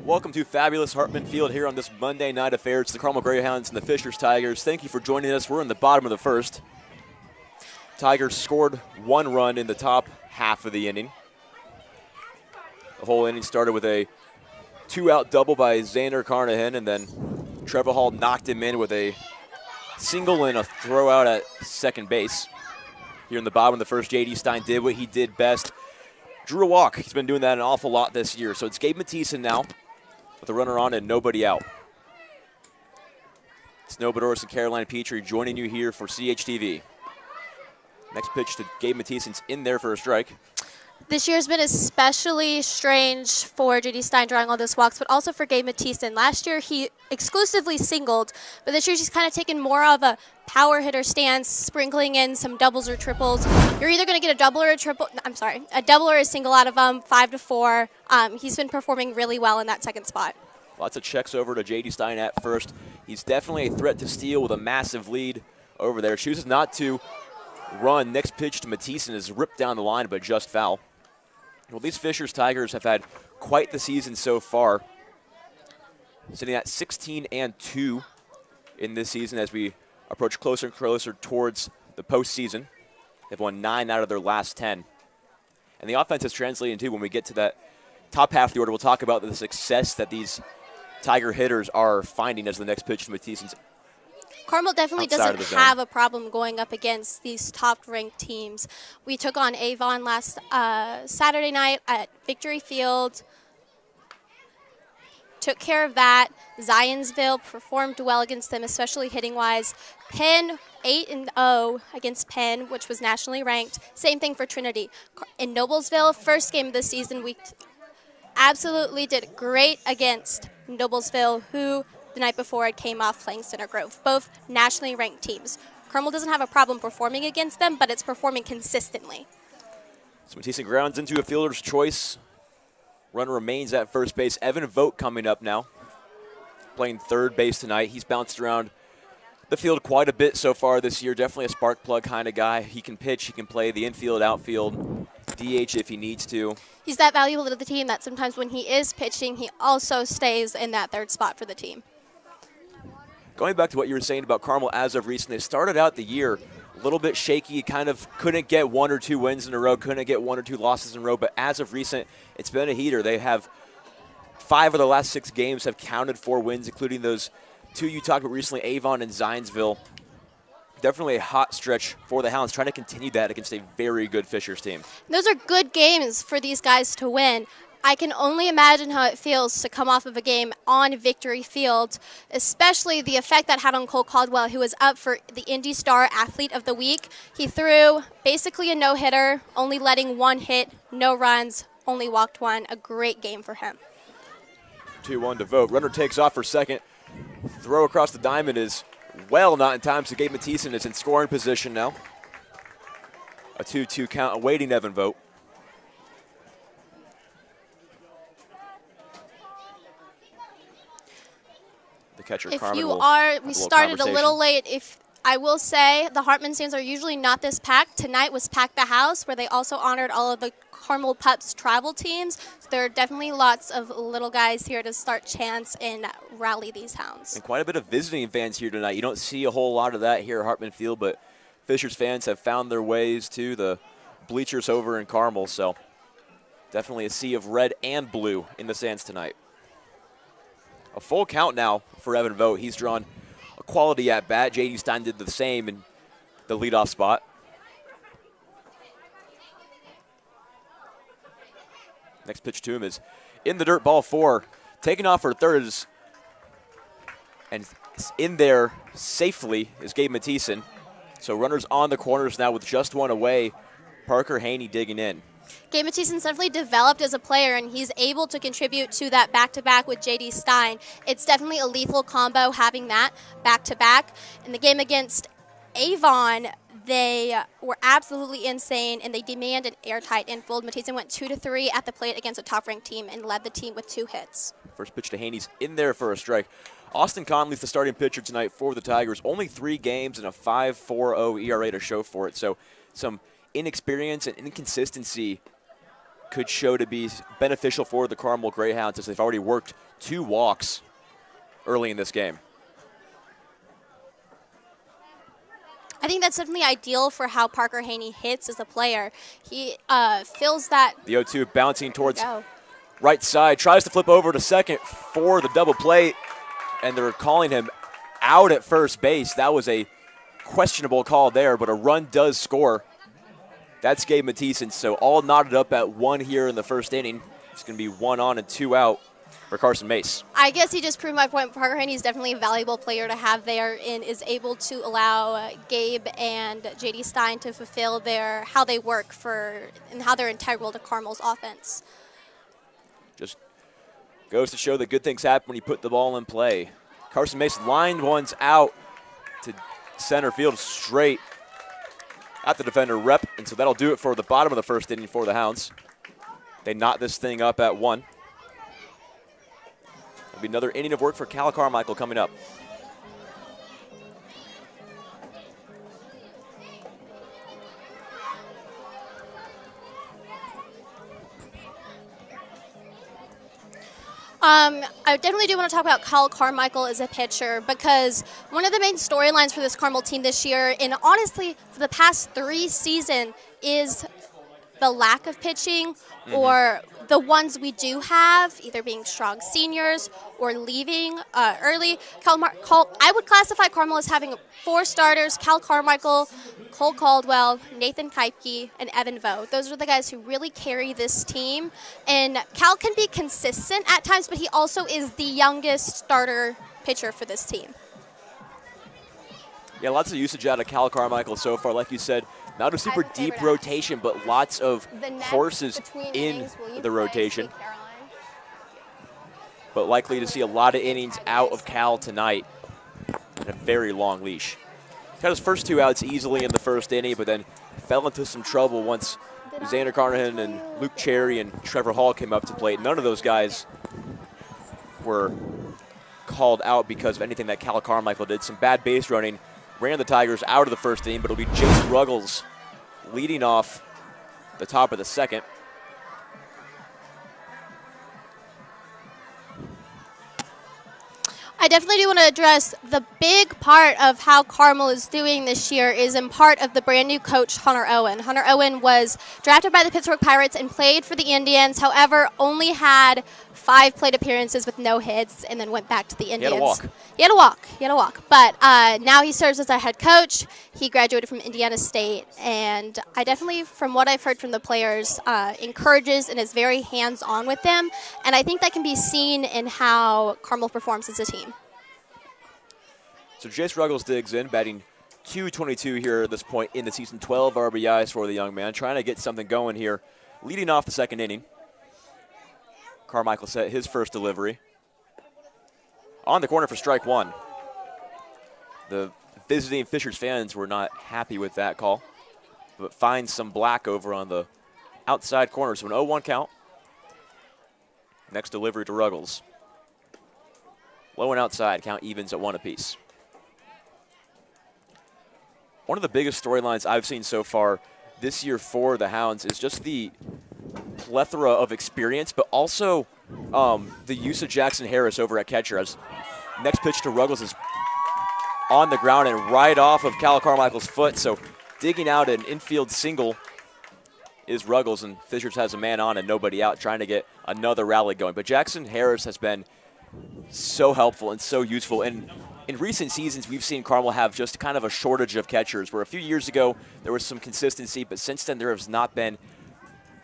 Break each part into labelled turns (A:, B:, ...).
A: Welcome to fabulous Hartman Field here on this Monday night affair. It's the Carmel Greyhounds and the Fishers Tigers. Thank you for joining us. We're in the bottom of the first. Tigers scored 1 run in the top half of the inning. The whole inning started with a 2-out double by Xander Carnahan, and then Trevor Hall knocked him in with a single and a throw out at second base. Here in the bottom of the first, J.D. Stein did what he did best. Drew a walk. He's been doing that an awful lot this year. So it's Gabe Mathieson now with a runner on and nobody out. Snow Bedoris and Caroline Petrie joining you here for CHTV. Next pitch to Gabe Mathiesen's in there for a strike.
B: This year's been especially strange for J.D. Stein drawing all those walks, but also for Gabe Mathieson. Last year he exclusively singled, but this year he's kind of taken more of a power hitter stance, sprinkling in some doubles or triples. You're either going to get a double or a double or a single out of him, 5-4. He's been performing really well in that second spot.
A: Lots of checks over to J.D. Stein at first. He's definitely a threat to steal with a massive lead over there. Chooses not to run. Next pitch to Mathieson is ripped down the line, but just foul. Well, these Fishers Tigers have had quite the season so far, sitting at 16-2 in this season as we approach closer and closer towards the postseason. They've won 9 out of their last 10. And the offense has translated into, when we get to that top half of the order, we'll talk about the success that these Tiger hitters are finding as the next pitch to Mathiesen's.
B: Carmel definitely doesn't have a problem going up against these top-ranked teams. We took on Avon last Saturday night at Victory Field. Took care of that. Zionsville performed well against them, especially hitting-wise. Penn 8-0 against Penn, which was nationally ranked. Same thing for Trinity. In Noblesville, first game of the season, we absolutely did great against Noblesville, who the night before it came off playing Center Grove, both nationally ranked teams. Carmel doesn't have a problem performing against them, but it's performing consistently.
A: So Mathieson grounds into a fielder's choice. Runner remains at first base. Evan Vogt coming up now, playing third base tonight. He's bounced around the field quite a bit so far this year. Definitely a spark plug kind of guy. He can pitch, he can play the infield, outfield, DH if he needs to.
B: He's that valuable to the team that sometimes when he is pitching, he also stays in that third spot for the team.
A: Going back to what you were saying about Carmel as of recent, they started out the year a little bit shaky, kind of couldn't get 1 or 2 wins in a row, couldn't get 1 or 2 losses in a row, but as of recent, it's been a heater. They have 5 of the last 6 games have counted for wins, including those 2 you talked about recently, Avon and Zionsville. Definitely a hot stretch for the Hounds, trying to continue that against a very good Fishers team.
B: Those are good games for these guys to win. I can only imagine how it feels to come off of a game on Victory Field, especially the effect that had on Cole Caldwell, who was up for the Indy Star Athlete of the Week. He threw basically a no-hitter, only letting 1 hit, no runs, only walked 1. A great game for him.
A: 2-1 to Vogt. Runner takes off for second. Throw across the diamond is well not in time, so Gabe Mathieson is in scoring position now. A 2-2 count awaiting Evan Vogt. The catcher, Carmen,
B: we started a little late. I will say the Hartman stands are usually not this packed. Tonight was Pack the House, where they also honored all of the Carmel Pups travel teams. So there are definitely lots of little guys here to start chants and rally these Hounds. And
A: quite a bit of visiting fans here tonight. You don't see a whole lot of that here at Hartman Field, but Fishers fans have found their ways to the bleachers over in Carmel. So definitely a sea of red and blue in the stands tonight. A full count now for Evan Vogt. He's drawn a quality at bat. J.D. Stein did the same in the leadoff spot. Next pitch to him is in the dirt, ball 4. Taking off for third is, and in there safely is Gabe Mathieson. So runners on the corners now with just 1 away. Parker Haney digging in.
B: Gabe Mathiesen's definitely developed as a player, and he's able to contribute to that back-to-back with J.D. Stein. It's definitely a lethal combo having that back-to-back. In the game against Avon, they were absolutely insane, and they demand an airtight infield. Mathieson went 2-3 at the plate against a top-ranked team and led the team with 2 hits.
A: First pitch to Haney's in there for a strike. Austin Conley's the starting pitcher tonight for the Tigers. Only 3 games and a 5.40 ERA to show for it. So some inexperience and inconsistency could show to be beneficial for the Carmel Greyhounds as they've already worked 2 walks early in this game.
B: I think that's definitely ideal for how Parker Haney hits as a player. He feels that.
A: The 0-2 bouncing towards right side, tries to flip over to second for the double play, and they're calling him out at first base. That was a questionable call there, but a run does score. That's Gabe Mathieson, so all knotted up at 1 here in the first inning. It's going to be 1 on and 2 out for Carson Mace.
B: I guess he just proved my point. Parker Haney is definitely a valuable player to have there and is able to allow Gabe and JD Stein to fulfill how they work and how they're integral to Carmel's offense.
A: Just goes to show that good things happen when you put the ball in play. Carson Mace lined one's out to center field straight at the defender rep, and so that'll do it for the bottom of the first inning for the Hounds. They knot this thing up at 1. It'll be another inning of work for Cal Carmichael coming up.
B: I definitely do want to talk about Cal Carmichael as a pitcher because one of the main storylines for this Carmel team this year, and honestly for the past 3 seasons, is the lack of pitching or the ones we do have, either being strong seniors or leaving early. I would classify Carmel as having 4 starters: Cal Carmichael, Cole Caldwell, Nathan Keipke, and Evan Vo. Those are the guys who really carry this team. And Cal can be consistent at times, but he also is the youngest starter pitcher for this team.
A: Yeah, lots of usage out of Cal Carmichael so far. Like you said, not a super deep rotation, but lots of horses in the rotation. But likely to see a lot of innings out of Cal tonight in a very long leash. Got his first 2 outs easily in the first inning, but then fell into some trouble once Xander Carnahan and Luke Cherry and Trevor Hall came up to plate. None of those guys were called out because of anything that Cal Carmichael did. Some bad base running ran the Tigers out of the first inning, but it'll be Jace Ruggles leading off the top of the second.
B: I definitely do want to address the big part of how Carmel is doing this year is in part of the brand new coach, Hunter Owen. Hunter Owen was drafted by the Pittsburgh Pirates and played for the Indians, however, only had 5 plate appearances with no hits and then went back to the Indians. He had a walk. But now he serves as our head coach. He graduated from Indiana State, and I definitely, from what I've heard from the players, encourages and is very hands-on with them. And I think that can be seen in how Carmel performs as a team.
A: So Jace Ruggles digs in, batting .222 here at this point in the season. 12 RBIs for the young man, trying to get something going here, leading off the second inning. Carmichael set his first delivery. On the corner for strike 1. The visiting Fishers fans were not happy with that call, but finds some black over on the outside corner. So an 0-1 count. Next delivery to Ruggles. Low and outside, count evens at 1 apiece. One of the biggest storylines I've seen so far this year for the Hounds is just the plethora of experience, but also the use of Jackson Harris over at catcher. As next pitch to Ruggles is on the ground and right off of Cal Carmichael's foot. So digging out an infield single is Ruggles, and Fishers has a man on and nobody out, trying to get another rally going. But Jackson Harris has been so helpful and so useful. And in recent seasons, we've seen Carmel have just kind of a shortage of catchers, where a few years ago there was some consistency, but since then there has not been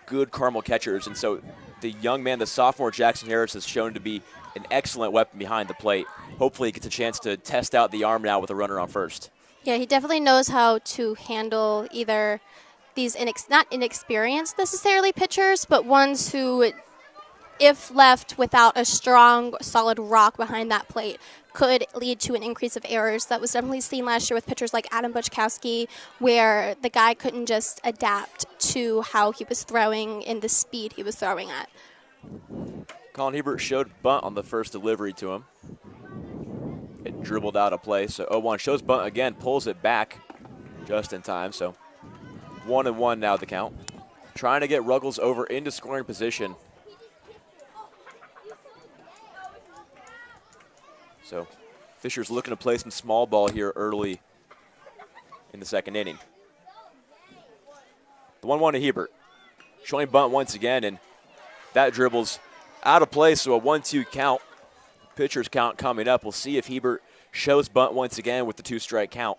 A: good Carmel catchers. And so the young man, the sophomore Jackson Harris, has shown to be an excellent weapon behind the plate. Hopefully he gets a chance to test out the arm now with a runner on first.
B: Yeah, he definitely knows how to handle either these not inexperienced necessarily pitchers, but ones who, if left without a strong, solid rock behind that plate, could lead to an increase of errors. That was definitely seen last year with pitchers like Adam Buczkowski, where the guy couldn't just adapt to how he was throwing and the speed he was throwing at.
A: Colin Hebert showed bunt on the first delivery to him. It dribbled out of play, so 0-1. Shows bunt again, pulls it back just in time, so 1-1 now the count. trying to get Ruggles over into scoring position. So Fisher's looking to play some small ball here early in the second inning. The 1-1 to Hebert. Showing bunt once again, and that dribble's out of play, so a 1-2 count. Pitcher's count coming up. We'll see if Hebert shows bunt once again with the 2-strike count.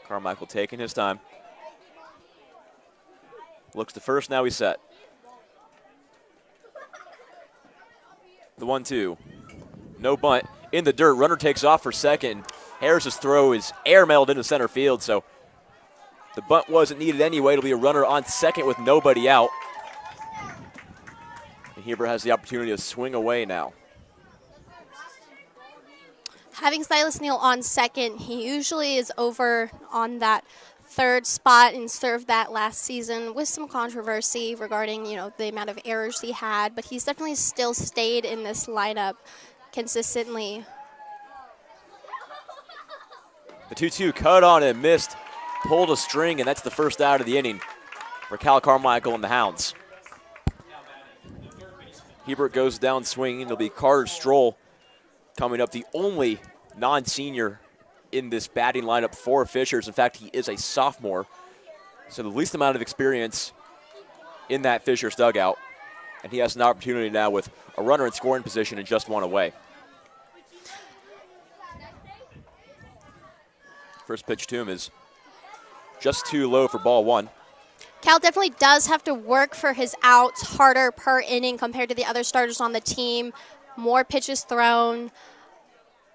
A: Carmichael taking his time. Looks to first, now he's set. The 1-2. No bunt. In the dirt, runner takes off for second. Harris's throw is airmailed into center field, so the bunt wasn't needed anyway. It'll be a runner on second with nobody out. And Hebert has the opportunity to swing away now.
B: Having Silas Neal on second, he usually is over on that third spot and served that last season with some controversy regarding, the amount of errors he had, but he's definitely still stayed in this lineup consistently.
A: The 2-2 cut on and missed, pulled a string, and that's the first out of the inning for Cal Carmichael and the Hounds. Hebert goes down swinging. It'll be Carter Stroll coming up, the only non-senior in this batting lineup for Fishers. In fact, he is a sophomore, so the least amount of experience in that Fishers dugout. And he has an opportunity now with a runner in scoring position and just one away. First pitch to him is just too low for ball one.
B: Cal definitely does have to work for his outs harder per inning compared to the other starters on the team. More pitches thrown.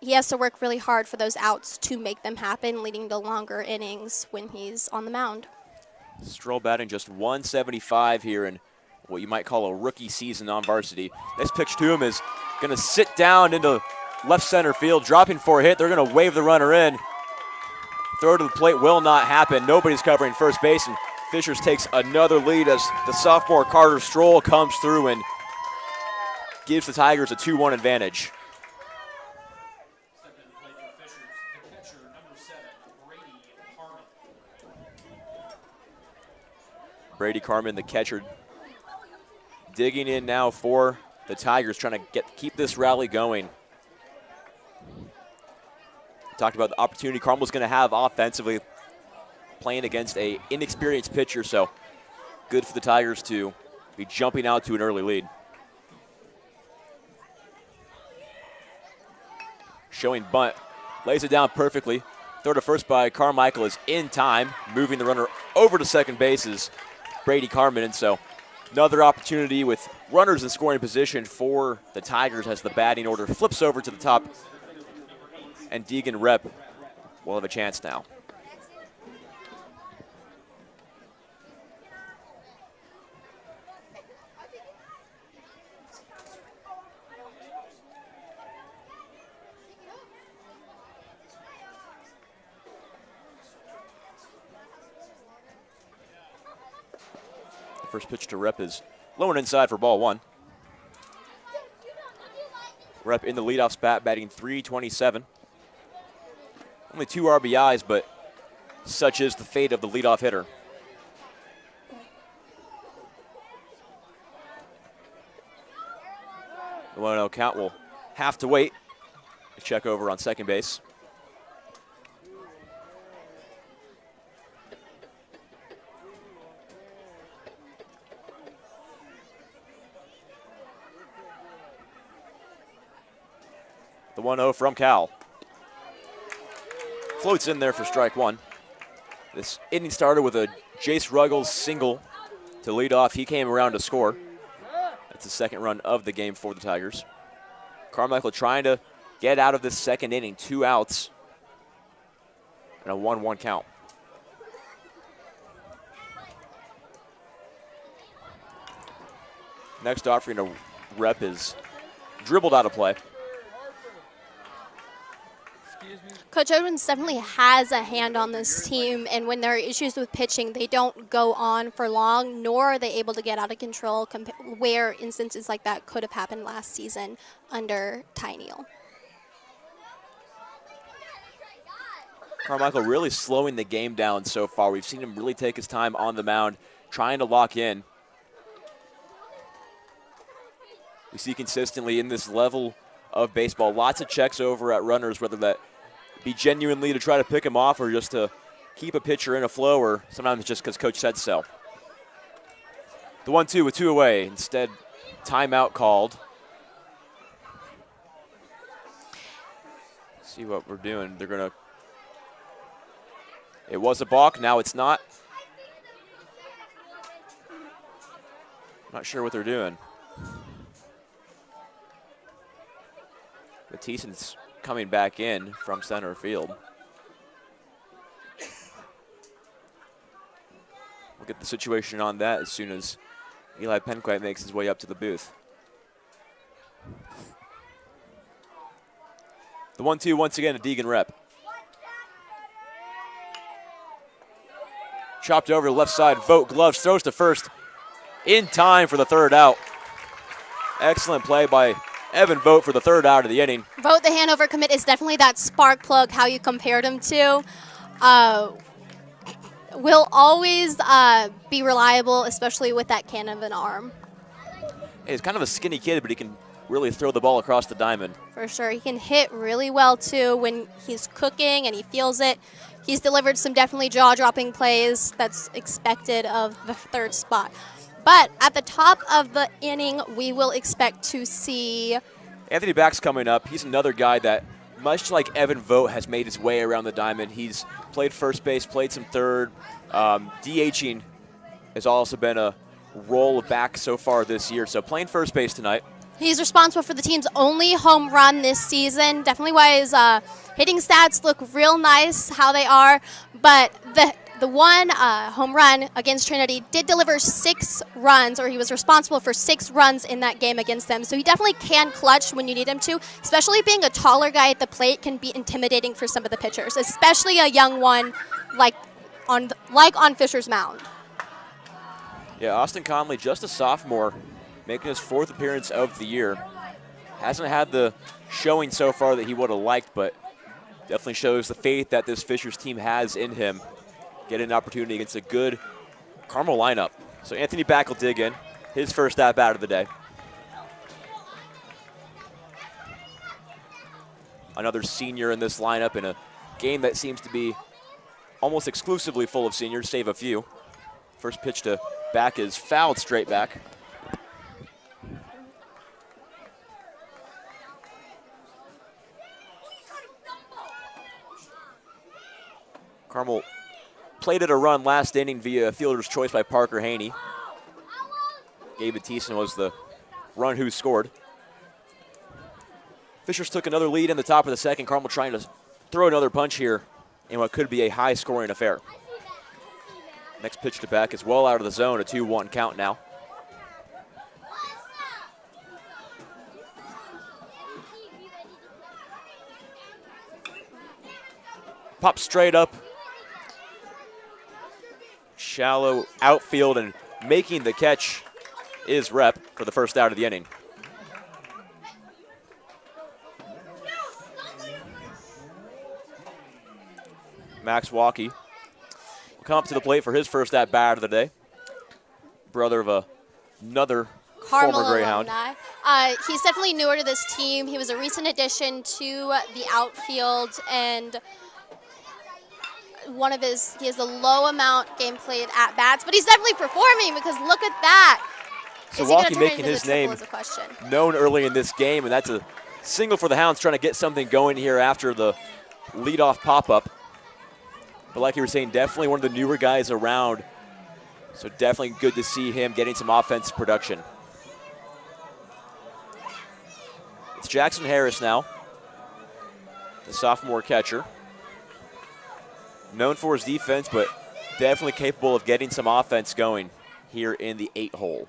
B: He has to work really hard for those outs to make them happen, leading to longer innings when he's on the mound.
A: Stroll batting just 175 here in what you might call a rookie season on varsity. This pitch to him is going to sit down into left center field, dropping for a hit. They're going to wave the runner in. Throw to the plate will not happen. Nobody's covering first base, and Fishers takes another lead as the sophomore Carter Stroll comes through and gives the Tigers a 2-1 advantage. Brady Carmen, the catcher, digging in now for the Tigers, trying to keep this rally going. Talked about the opportunity Carmel's going to have offensively playing against an inexperienced pitcher, so good for the Tigers to be jumping out to an early lead. Showing bunt, lays it down perfectly. Throw to first by Carmichael is in time, moving the runner over to second base is Brady Carmen, and so another opportunity with runners in scoring position for the Tigers as the batting order flips over to the top, and Deegan Rep will have a chance now. First pitch to Rep is low and inside for ball one. Rep in the leadoff spot, batting .327. Only 2 RBIs, but such is the fate of the leadoff hitter. The 1-0 count will have to wait. Check over on second base. The 1-0 from Cal. Floats in there for strike one. This inning started with a Jace Ruggles single to lead off. He came around to score. That's the second run of the game for the Tigers. Carmichael trying to get out of this second inning. 2 outs and a 1-1 count. Next offering to Rep is dribbled out of play.
B: Coach Owens definitely has a hand on this team, and when there are issues with pitching, they don't go on for long, nor are they able to get out of control, where instances like that could have happened last season under Ty Neal.
A: Carmichael really slowing the game down so far. We've seen him really take his time on the mound, trying to lock in. We see consistently in this level of baseball, lots of checks over at runners, whether that be genuinely to try to pick him off or just to keep a pitcher in a flow, or sometimes just because coach said so. The 1-2 with 2 away. Instead, timeout called. See what we're doing. They're going to. It was a balk. Now it's not. Not sure what they're doing. Matison's coming back in from center field. We'll get the situation on that as soon as Eli Penquite makes his way up to the booth. The 1-2 once again to Deegan Rep. Chopped over to the left side, Vogt gloves, throws to first in time for the third out. Excellent play by Evan Vogt for the third out of the inning.
B: Vogt, the Hanover commit, is definitely that spark plug, how you compared him to. Will always be reliable, especially with that cannon of an arm.
A: Hey, he's kind of a skinny kid, but he can really throw the ball across the diamond.
B: For sure. He can hit really well, too, when he's cooking and he feels it. He's delivered some definitely jaw-dropping plays that's expected of the third spot. But at the top of the inning, we will expect to see
A: Anthony Back's coming up. He's another guy that, much like Evan Vogt, has made his way around the diamond. He's played first base, played some third. DHing has also been a role back so far this year. So playing first base tonight.
B: He's responsible for the team's only home run this season. Definitely why his hitting stats look real nice, how they are. But the one home run against Trinity did deliver 6 runs, or he was responsible for 6 runs in that game against them. So he definitely can clutch when you need him to, especially being a taller guy at the plate can be intimidating for some of the pitchers, especially a young one like on Fisher's mound.
A: Yeah, Austin Conley, just a sophomore, making his 4th appearance of the year. Hasn't had the showing so far that he would have liked, but definitely shows the faith that this Fishers team has in him. Getting an opportunity against a good Carmel lineup. So Anthony Back will dig in. His first at-bat of the day. Another senior in this lineup in a game that seems to be almost exclusively full of seniors, save a few. First pitch to Back is fouled straight back. Carmel plated a run last inning via fielder's choice by Parker Haney. Gabe Mattison was the run who scored. Fishers took another lead in the top of the second. Carmel trying to throw another punch here in what could be a high-scoring affair. Next pitch to Back is well out of the zone, a 2-1 count now. Pop straight up. Shallow outfield, and making the catch is Rep for the first out of the inning. Max Walkie will come up to the plate for his first at-bat of the day. Brother of another
B: Carmel
A: former Greyhound.
B: Alumni. He's definitely newer to this team. He was a recent addition to the outfield, and he has a low amount game played at bats, but he's definitely performing because look at that.
A: So Walkie making his name known early in this game, and that's a single for the Hounds, trying to get something going here after the leadoff pop-up. But like you were saying, definitely one of the newer guys around, so definitely good to see him getting some offensive production. It's Jackson Harris now, the sophomore catcher. Known for his defense, but definitely capable of getting some offense going here in the 8-hole.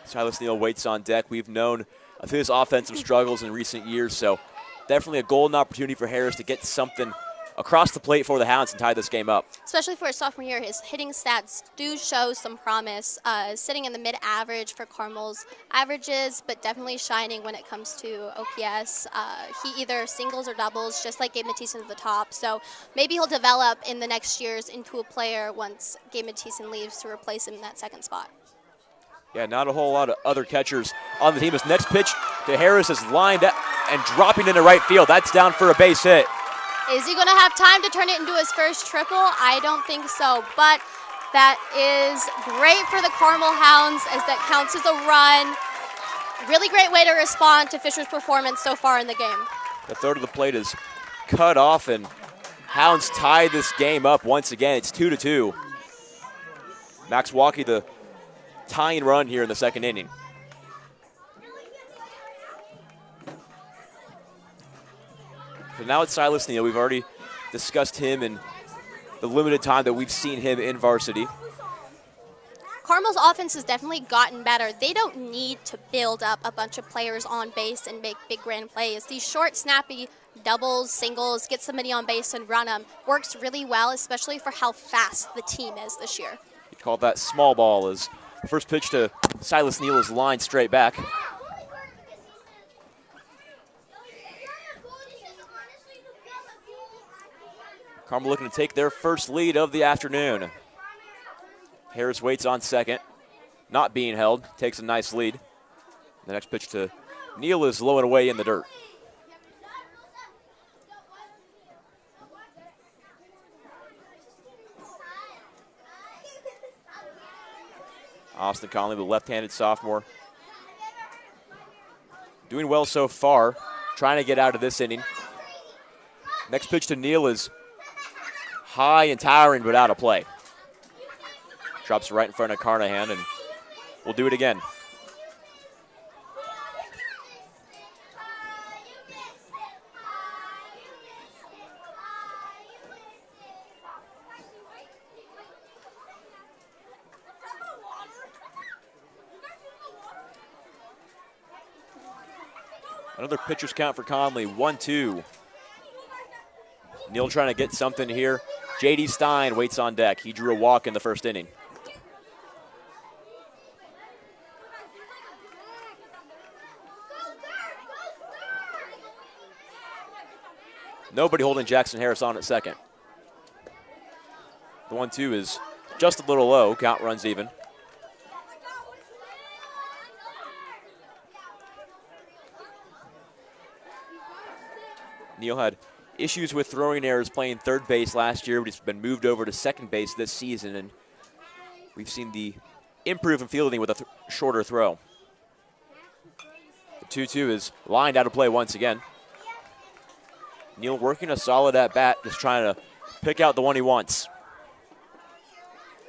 A: Silas Neal waits on deck. We've known of his offensive struggles in recent years, so definitely a golden opportunity for Harris to get something across the plate for the Hounds and tie this game up.
B: Especially for his sophomore year, his hitting stats do show some promise, sitting in the mid-average for Carmel's averages, but definitely shining when it comes to OPS. He either singles or doubles, just like Gabe Matisse at the top. So maybe he'll develop in the next years into a player once Gabe Matisse leaves to replace him in that second spot.
A: Yeah, not a whole lot of other catchers on the team. His next pitch to Harris is lined up and dropping into right field. That's down for a base hit.
B: Is he going to have time to turn it into his first triple? I don't think so, but that is great for the Carmel Hounds as that counts as a run. Really great way to respond to Fisher's performance so far in the game.
A: The third of the plate is cut off, and Hounds tie this game up once again. It's 2-2. Max Walkie, the tying run here in the second inning. So now it's Silas Neal. We've already discussed him and the limited time that we've seen him in varsity.
B: Carmel's offense has definitely gotten better. They don't need to build up a bunch of players on base and make big grand plays. These short, snappy doubles, singles, get somebody on base and run them works really well, especially for how fast the team is this year.
A: You call that small ball. As the first pitch to Silas Neal is lined straight back. Carmel looking to take their first lead of the afternoon. Harris waits on second, not being held, takes a nice lead. The next pitch to Neal is low and away in the dirt. Austin Conley, the left-handed sophomore, doing well so far, trying to get out of this inning. Next pitch to Neal is high and towering, but out of play. Drops right in front of Carnahan, and we'll do it again. Another pitcher's count for Conley, 1-2. Neal trying to get something here. J.D. Stein waits on deck. He drew a walk in the first inning. Nobody holding Jackson Harris on at second. The 1-2 is just a little low. Count runs even. Neal had issues with throwing errors playing third base last year, but he's been moved over to second base this season, and we've seen the improve in fielding with a shorter throw. The 2-2 is lined out of play once again. Neal working a solid at bat, just trying to pick out the one he wants.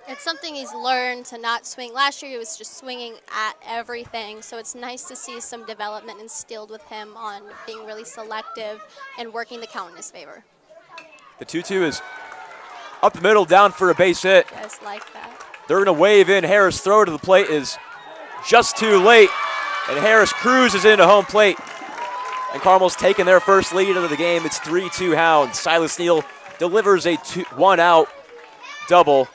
B: It's something he's learned to not swing. Last year he was just swinging at everything, so it's nice to see some development instilled with him on being really selective and working the count in his favor.
A: The 2-2 is up the middle, down for a base hit.
B: Just like that.
A: They're going to wave in. Harris' throw to the plate is just too late, and Harris cruises into home plate. And Carmel's taking their first lead of the game. It's 3-2 Hounds. Silas Neal delivers a one-out double.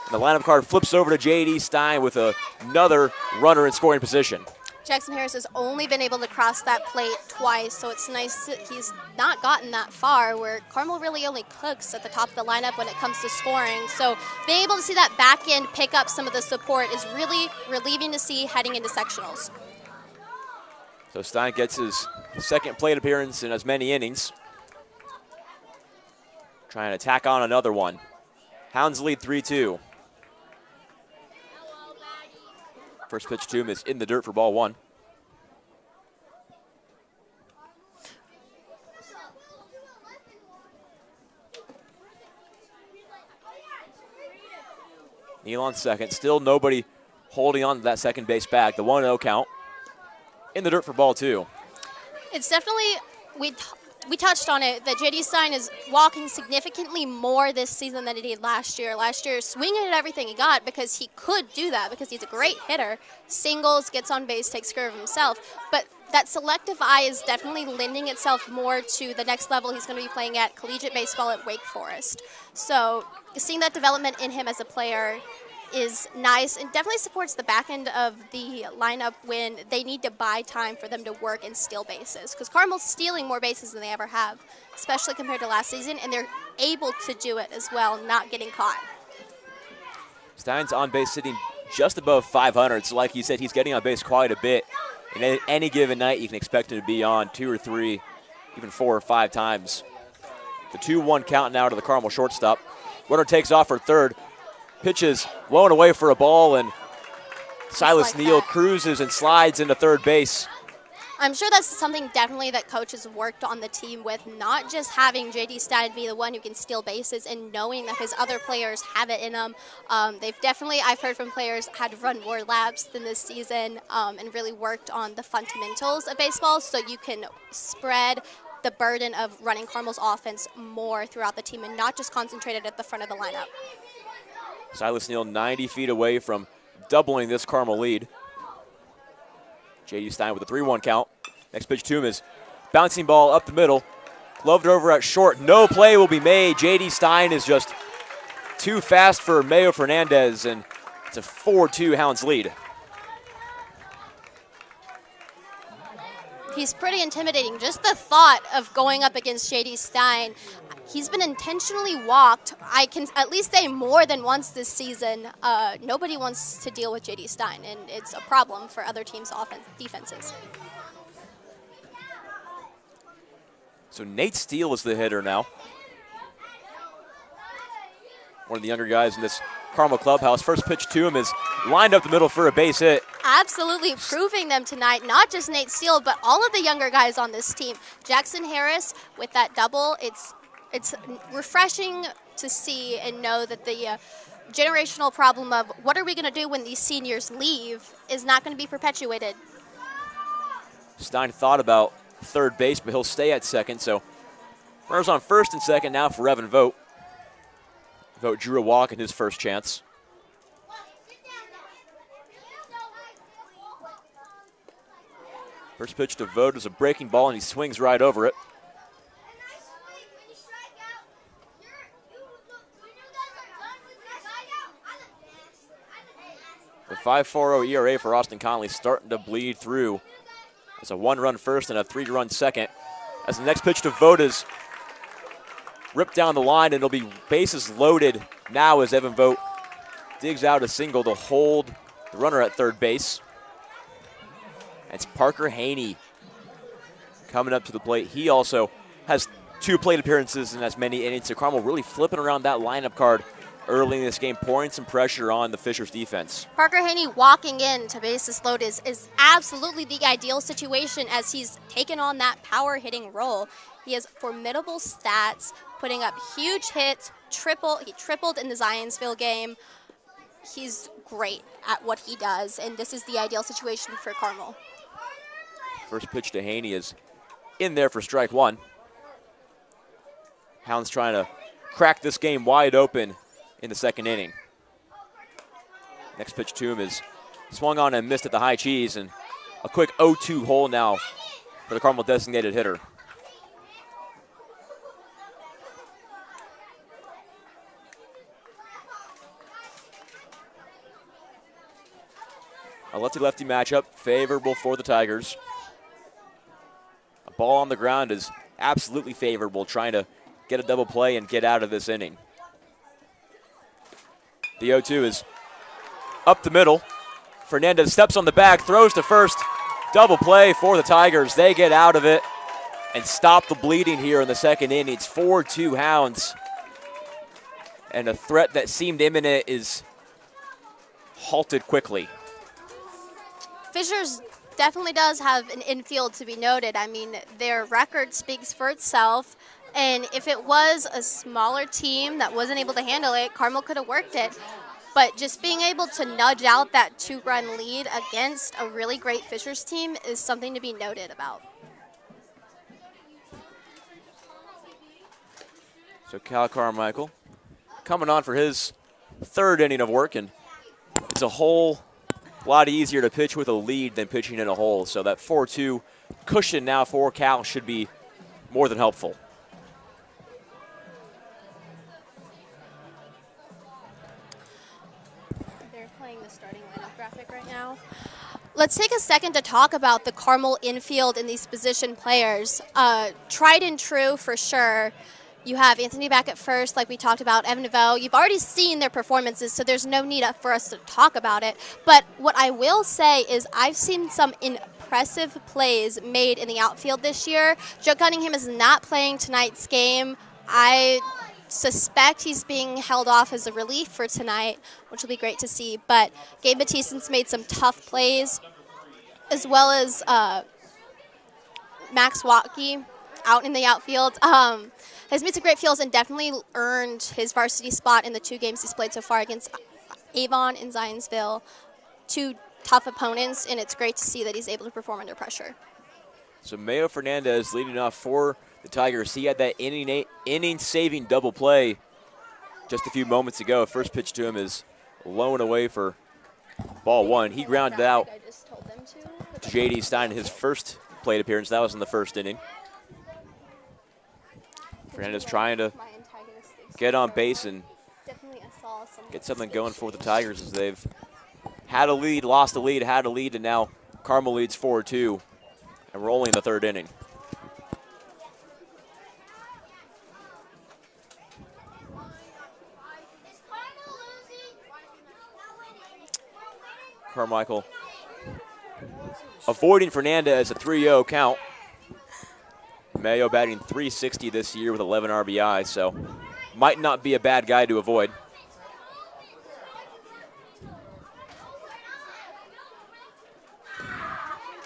A: And the lineup card flips over to J.D. Stein with another runner in scoring position.
B: Jackson Harris has only been able to cross that plate twice, so it's nice that he's not gotten that far, where Carmel really only cooks at the top of the lineup when it comes to scoring. So being able to see that back end pick up some of the support is really relieving to see heading into sectionals.
A: So Stein gets his second plate appearance in as many innings. Trying to tack on another one. Hounds lead 3-2. First pitch to him is in the dirt for ball one. Neal on second. Still nobody holding on to that second base bag. The 1-0 count. In the dirt for ball two.
B: It's definitely, we touched on it, that J.D. Stein is walking significantly more this season than he did last year. Last year, swinging at everything he got because he could do that because he's a great hitter. Singles, gets on base, takes care of himself. But that selective eye is definitely lending itself more to the next level he's going to be playing at collegiate baseball at Wake Forest. So seeing that development in him as a player is nice and definitely supports the back end of the lineup when they need to buy time for them to work and steal bases. Because Carmel's stealing more bases than they ever have, especially compared to last season, and they're able to do it as well, not getting caught.
A: Stein's on base sitting just above 500, so like you said, he's getting on base quite a bit. And any given night, you can expect him to be on 2 or 3, even 4 or 5 times. The 2-1 count now to the Carmel shortstop. Runner takes off for third. Pitches blown away for a ball, and Silas Neal cruises and slides into third base.
B: I'm sure that's something definitely that coaches worked on the team with, not just having J.D. Stein be the one who can steal bases and knowing that his other players have it in them. They've definitely, I've heard from players, had to run more laps than this season and really worked on the fundamentals of baseball so you can spread the burden of running Carmel's offense more throughout the team and not just concentrated at the front of the lineup.
A: Silas Neal 90 feet away from doubling this Carmel lead. J.D. Stein with a 3-1 count. Next pitch to him is bouncing ball up the middle. Gloved over at short. No play will be made. J.D. Stein is just too fast for Mayo Fernandez, and it's a 4-2 Hounds lead.
B: He's pretty intimidating. Just the thought of going up against J.D. Stein, he's been intentionally walked, I can at least say more than once this season. Nobody wants to deal with J.D. Stein, and it's a problem for other teams' defenses.
A: So Nate Steele is the hitter now. One of the younger guys in this Carmel clubhouse. First pitch to him is lined up the middle for a base hit.
B: Absolutely proving them tonight, not just Nate Steele, but all of the younger guys on this team. Jackson Harris with that double, it's refreshing to see and know that the generational problem of what are we going to do when these seniors leave is not going to be perpetuated.
A: Stein thought about third base, but he'll stay at second. So runners on first and second now for Evan Vogt. Vogt drew a walk in his first chance. First pitch to Vogt is a breaking ball, and he swings right over it. The 5.40 ERA for Austin Conley starting to bleed through. It's a 1-run first and a 3-run second. As the next pitch to Vogt is ripped down the line, and it'll be bases loaded now as Evan Vogt digs out a single to hold the runner at third base. It's Parker Haney coming up to the plate. He also has 2 plate appearances in as many innings. So Carmel really flipping around that lineup card early in this game, pouring some pressure on the Fishers defense.
B: Parker Haney walking in to bases loaded is absolutely the ideal situation as he's taken on that power hitting role. He has formidable stats, putting up huge hits, he tripled in the Zionsville game. He's great at what he does, and this is the ideal situation for Carmel.
A: First pitch to Haney is in there for strike 1. Hounds trying to crack this game wide open in the second inning. Next pitch to him is swung on and missed at the high cheese, and a quick 0-2 hole now for the Carmel designated hitter. A lefty-lefty matchup, favorable for the Tigers. A ball on the ground is absolutely favorable, trying to get a double play and get out of this inning. The 0-2 is up the middle. Fernandez steps on the bag, throws to first. Double play for the Tigers. They get out of it and stop the bleeding here in the second inning. It's 4-2 Hounds. And a threat that seemed imminent is halted quickly.
B: Fishers definitely does have an infield to be noted. I mean, their record speaks for itself. And if it was a smaller team that wasn't able to handle it, Carmel could have worked it. But just being able to nudge out that 2-run lead against a really great Fishers team is something to be noted about.
A: So Cal Carmichael coming on for his third inning of work, and it's a whole lot easier to pitch with a lead than pitching in a hole. So that 4-2 cushion now for Cal should be more than helpful.
B: They're playing the starting lineup graphic right now. Let's take a second to talk about the Carmel infield and these position players. Tried and true for sure. You have Anthony back at first, like we talked about, Evan DeVoe. You've already seen their performances, so there's no need for us to talk about it. But what I will say is I've seen some impressive plays made in the outfield this year. Joe Cunningham is not playing tonight's game. I suspect he's being held off as a relief for tonight, which will be great to see. But Gabe Batison's made some tough plays, as well as Max Watkey out in the outfield. Has made some great fields and definitely earned his varsity spot in the 2 games he's played so far against Avon and Zionsville. 2 tough opponents, and it's great to see that he's able to perform under pressure.
A: So Mayo Fernandez leading off for the Tigers. He had that inning-saving double play just a few moments ago. First pitch to him is low and away for ball 1. He grounded out to J.D. Stein in his first plate appearance. That was in the first inning. Fernandez trying to get on base and get something going for the Tigers as they've had a lead, lost a lead, had a lead, and now Carmel leads 4-2, and we're only in the 3rd inning. Carmichael avoiding Fernandez, a 3-0 count. Mayo batting .360 this year with 11 RBI, so might not be a bad guy to avoid.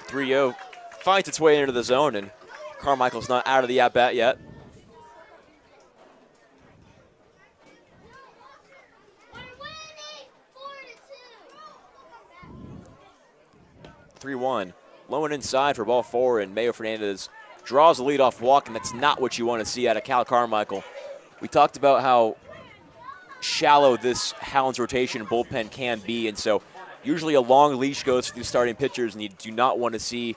A: .30 finds its way into the zone, and Carmichael's not out of the at-bat yet. .3-1, low and inside for ball 4, and Mayo Fernandez draws the leadoff walk, and that's not what you want to see out of Cal Carmichael. We talked about how shallow this Hounds rotation and bullpen can be, and so usually a long leash goes for these starting pitchers, and you do not want to see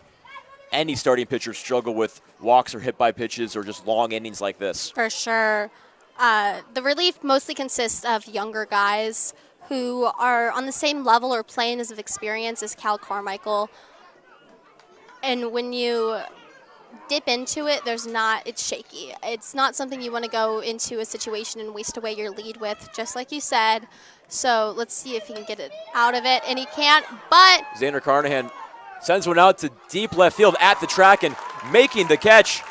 A: any starting pitcher struggle with walks or hit by pitches or just long innings like this.
B: For sure. The relief mostly consists of younger guys who are on the same level or plane of experience as Cal Carmichael. And when you dip into it, it's shaky. It's not something you want to go into a situation and waste away your lead with, just like you said. So let's see if he can get it out of it, and he can't, but
A: Xander Carnahan sends one out to deep left field at the track, and making the catch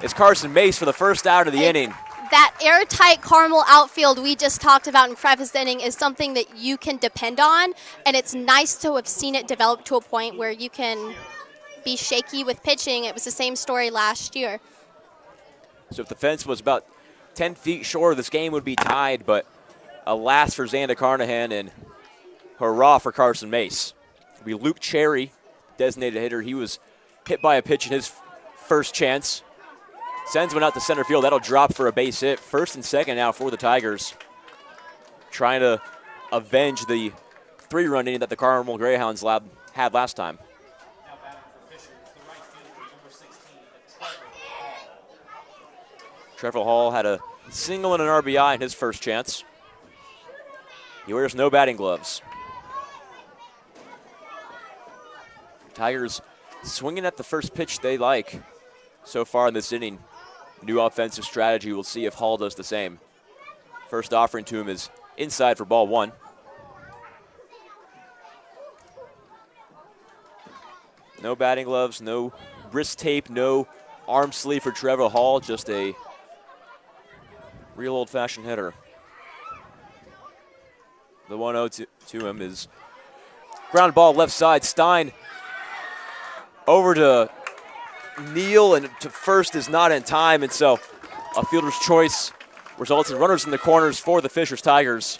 A: is Carson Mace for the first out of the inning.
B: That airtight Carmel outfield we just talked about in preface the inning is something that you can depend on, and it's nice to have seen it develop to a point where you can be shaky with pitching. It was the same story last year.
A: So if the fence was about 10 feet short, this game would be tied, but alas for Xander Carnahan, and hurrah for Carson Mace. It'll be Luke Cherry, designated hitter. He was hit by a pitch in his first chance. Sends one out to center field. That'll drop for a base hit. First and second now for the Tigers. Trying to avenge the 3-run inning that the Carmel Greyhounds had last time. Trevor Hall had a single and an RBI in his first chance. He wears no batting gloves. Tigers swinging at the first pitch they like so far in this inning. New offensive strategy. We'll see if Hall does the same. First offering to him is inside for ball 1. No batting gloves, no wrist tape, no arm sleeve for Trevor Hall, just a real old-fashioned hitter. The 1-0 to him is ground ball left side. Stein over to Neal, and to first is not in time, and so a fielder's choice results in runners in the corners for the Fishers Tigers.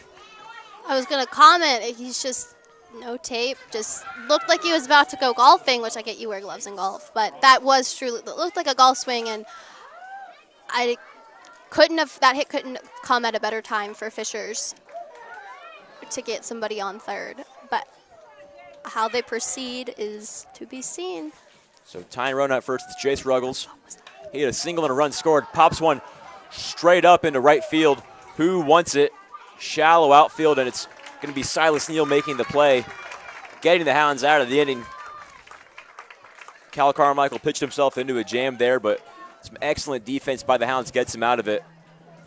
B: I was going to comment, he's just no tape, just looked like he was about to go golfing, which I get you wear gloves in golf, but that was truly, it looked like a golf swing, and that hit couldn't come at a better time for Fishers to get somebody on third, but how they proceed is to be seen.
A: So tying run at first, it's Jace Ruggles. He had a single and a run scored. Pops one straight up into right field. Who wants it? Shallow outfield, and it's going to be Silas Neal making the play, getting the Hounds out of the inning. Cal Carmichael pitched himself into a jam there, but some excellent defense by the Hounds gets him out of it.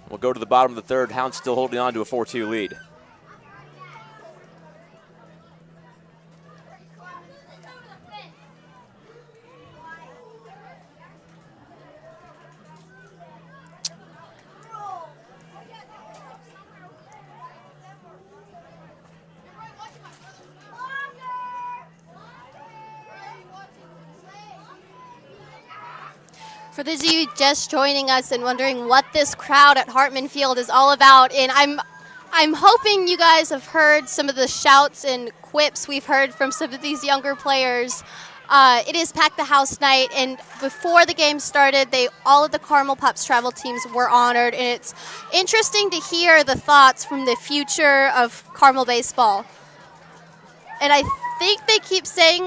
A: We'll go to the bottom of the third. Hounds still holding on to a 4-2 lead.
B: For those of you just joining us and wondering what this crowd at Hartman Field is all about, and I'm hoping you guys have heard some of the shouts and quips we've heard from some of these younger players. It is Pack the House night, and before the game started, all of the Carmel Pups travel teams were honored, and it's interesting to hear the thoughts from the future of Carmel baseball. And I think they keep saying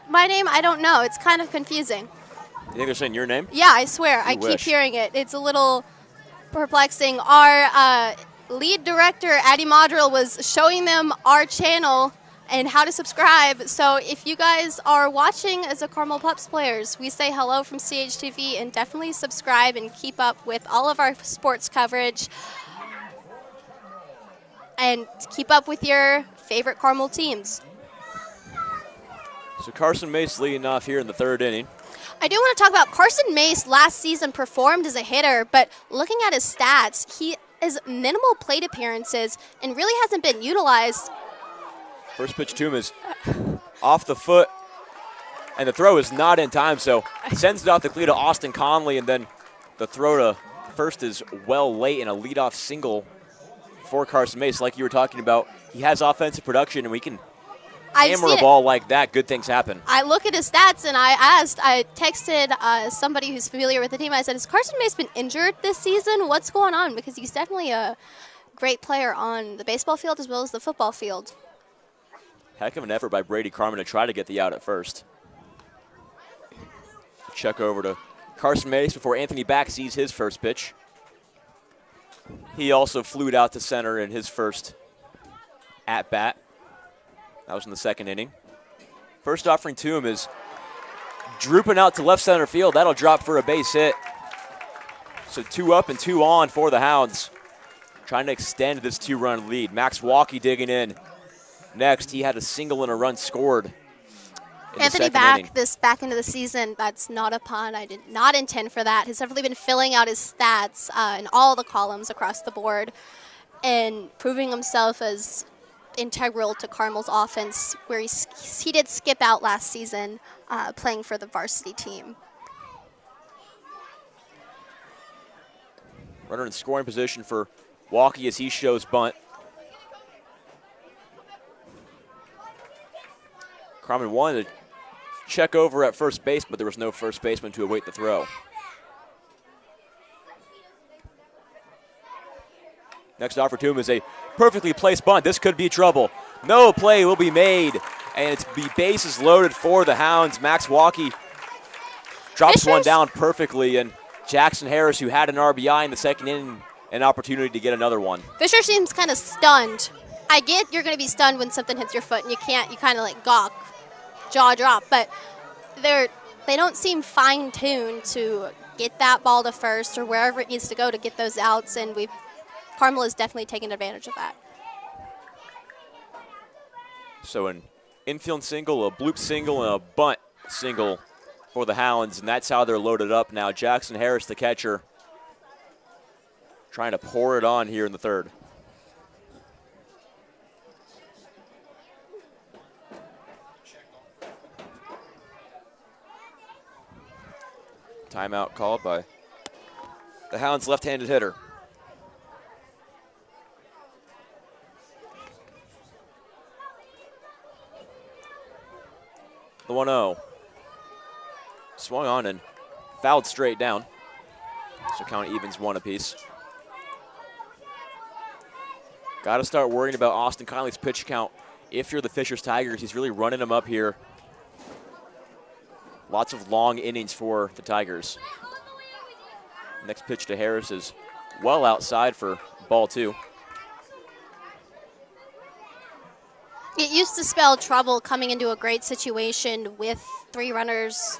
B: my name. I don't know. It's kind of confusing.
A: You think they're saying your name?
B: Yeah, I swear. I keep hearing it. It's a little perplexing. Our lead director, Addie Madrill, was showing them our channel and how to subscribe. So if you guys are watching as a Carmel Pups players, we say hello from CHTV, and definitely subscribe and keep up with all of our sports coverage. And keep up with your favorite Carmel teams.
A: So Carson Mace leading off here in the third inning.
B: I do want to talk about Carson Mace. Last season performed as a hitter, but looking at his stats, he has minimal plate appearances and really hasn't been utilized.
A: First pitch to him is off the foot, and the throw is not in time, so sends it off the cleat to Austin Conley, and then the throw to first is well late, and a leadoff single for Carson Mace. Like you were talking about, he has offensive production, and we can hammer a ball like that, good things happen.
B: I look at his stats, and I texted somebody who's familiar with the team. I said, has Carson Mace been injured this season? What's going on? Because he's definitely a great player on the baseball field as well as the football field.
A: Heck of an effort by Brady Carmen to try to get the out at first. Check over to Carson Mace before Anthony Back sees his first pitch. He also flew out to center in his first at-bat. That was in the second inning. First offering to him is drooping out to left center field. That'll drop for a base hit. So 2 up and 2 on for the Hounds. Trying to extend this 2-run lead. Max Walkie digging in. Next, he had a single and a run scored.
B: Anthony Back, this back into the season, that's not a pun. I did not intend for that. Has definitely been filling out his stats in all the columns across the board and proving himself as integral to Carmel's offense, where he did skip out last season playing for the varsity team.
A: Runner in scoring position for Walkie as he shows bunt. Carmen wanted to check over at first base, but there was no first baseman to await the throw. Next offer to him is a perfectly placed bunt. This could be trouble. No play will be made, and it's the bases loaded for the Hounds. Max Walkie drops one down perfectly, and Jackson Harris, who had an RBI in the second inning, an opportunity to get another one.
B: Fisher seems kind of stunned. I get you're going to be stunned when something hits your foot and you kind of like gawk, jaw drop, but they don't seem fine-tuned to get that ball to first or wherever it needs to go to get those outs, and Carmel is definitely taking advantage of that.
A: So an infield single, a bloop single, and a bunt single for the Hounds, and that's how they're loaded up now. Jackson Harris, the catcher, trying to pour it on here in the third. Timeout called by the Hounds' left-handed hitter. The 1-0. Swung on and fouled straight down. So count evens 1 apiece. Got to start worrying about Austin Conley's pitch count. If you're the Fishers Tigers, he's really running them up here Lots of long innings for the Tigers. Next pitch to Harris is well outside for ball 2.
B: It used to spell trouble coming into a great situation with 3 runners,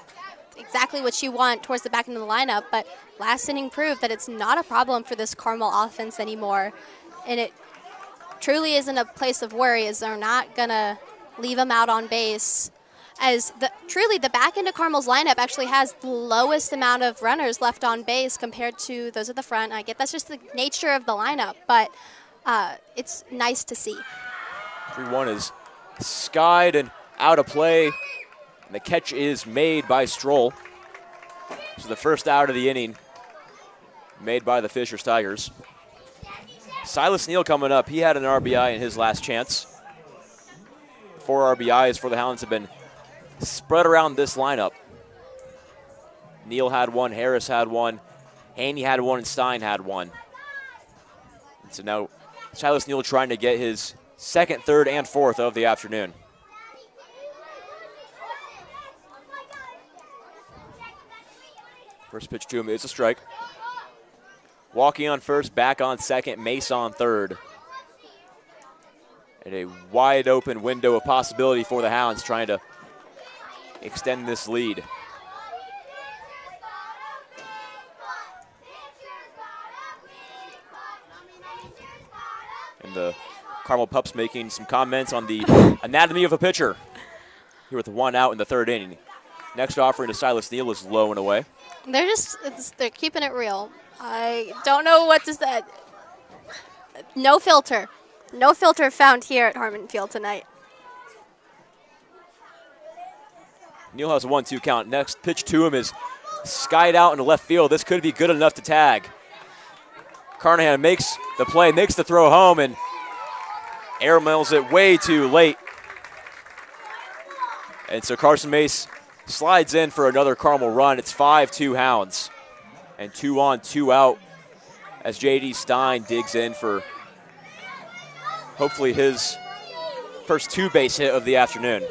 B: exactly what you want towards the back end of the lineup, but last inning proved that it's not a problem for this Carmel offense anymore, and it truly isn't a place of worry as they're not going to leave them out on base. As truly the back end of Carmel's lineup actually has the lowest amount of runners left on base compared to those at the front. I get that's just the nature of the lineup, but it's nice to see.
A: 3-1 is skied and out of play, and the catch is made by Stroll. So the first out of the inning made by the Fishers Tigers. Silas Neal coming up. He had an RBI in his last chance. 4 RBIs for the Hounds have been spread around this lineup. Neal had 1, Harris had 1, Haney had 1, and Stein had 1. And so now Silas Neal trying to get his 2nd, 3rd, and 4th of the afternoon. First pitch to him is a strike. Walking on first, back on second, Mace on third. And a wide open window of possibility for the Hounds trying to extend this lead. And the Carmel Pups making some comments on the anatomy of a pitcher here with 1 out in the 3rd inning. Next offering to Silas Neal is low and away.
B: They're keeping it real. I don't know what to say. No filter. No filter found here at Harmon Field tonight.
A: Neal has a 1-2 count. Next pitch to him is skied out into left field. This could be good enough to tag. Carnahan makes the play, makes the throw home, and airmails it way too late. And so Carson Mace slides in for another Carmel run. It's 5-2 Hounds. And 2 on, 2 out as J.D. Stein digs in for hopefully his first 2-base hit of the afternoon.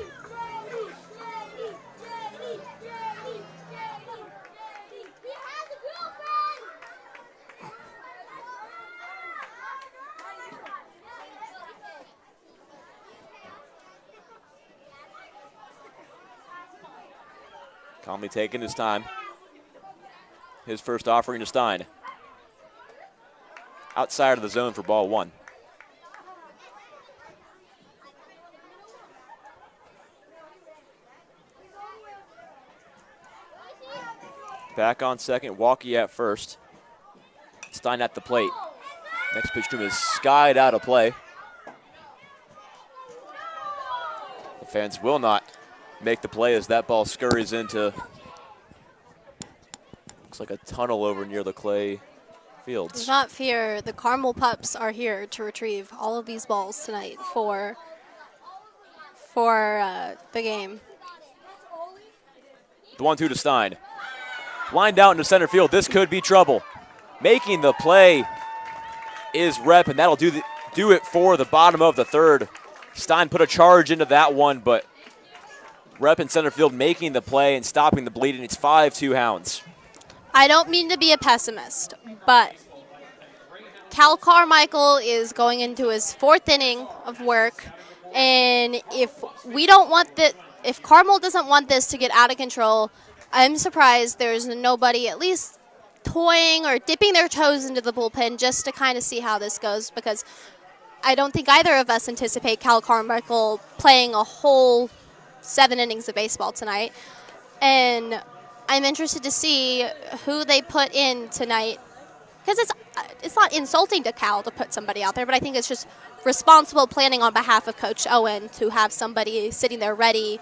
A: Calmly taking his time. His first offering to Stein. Outside of the zone for ball 1. Back on second, Walkie at first. Stein at the plate. Next pitch to him is skied out of play. The fans will not make the play as that ball scurries into, looks like a tunnel over near the clay fields.
B: Do not fear, the Carmel Pups are here to retrieve all of these balls tonight for the game.
A: The 1-2 to Stein. Lined out into center field. This could be trouble. Making the play is Rep, and that'll do it for the bottom of the 3rd. Stein put a charge into that one, but Rep in center field making the play and stopping the bleeding. It's 5-2 Hounds.
B: I don't mean to be a pessimist, but Cal Carmichael is going into his 4th inning of work, and if Carmel doesn't want this to get out of control, I'm surprised there's nobody at least toying or dipping their toes into the bullpen just to kind of see how this goes, because I don't think either of us anticipate Cal Carmichael playing a whole 7 innings of baseball tonight. And I'm interested to see who they put in tonight, because it's not insulting to Cal to put somebody out there, but I think it's just responsible planning on behalf of Coach Owen to have somebody sitting there ready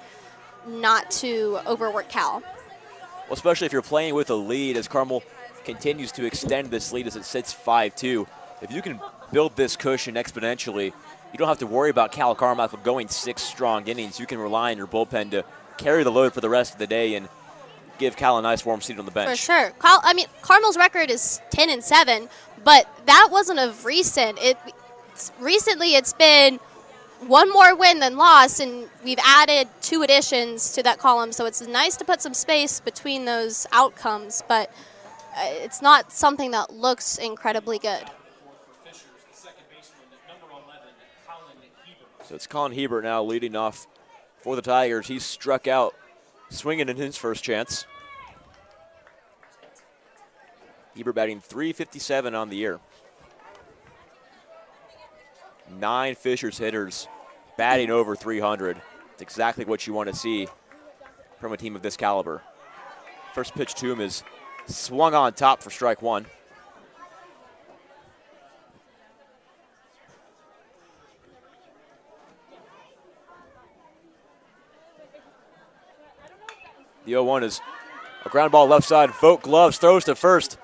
B: not to overwork Cal.
A: Well, especially if you're playing with a lead as Carmel continues to extend this lead as it sits 5-2. If you can build this cushion exponentially, you don't have to worry about Cal Carmichael going 6 strong innings. You can rely on your bullpen to carry the load for the rest of the day and give Cal a nice warm seat on the bench.
B: For sure. Carmel's record is 10-7, but that wasn't of recent. Recently it's been one more win than loss, and we've added 2 additions to that column, so it's nice to put some space between those outcomes, but it's not something that looks incredibly good.
A: So it's Colin Hebert now leading off for the Tigers. He's struck out swinging in his first chance. Hebert batting .357 on the year. 9 Fishers hitters batting over 300. It's exactly what you want to see from a team of this caliber. First pitch to him is swung on top for strike 1. The 0-1 is a ground ball left side. Vogt gloves, throws to first.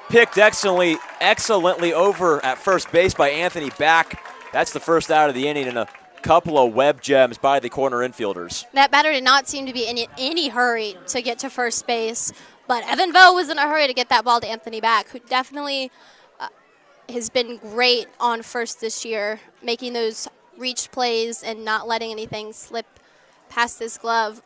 A: Picked excellently over at first base by Anthony Back. That's the first out of the inning, and a couple of web gems by the corner infielders.
B: That batter did not seem to be in any hurry to get to first base, but Evan Vogt was in a hurry to get that ball to Anthony Back, who definitely has been great on first this year, making those reached plays and not letting anything slip past his glove.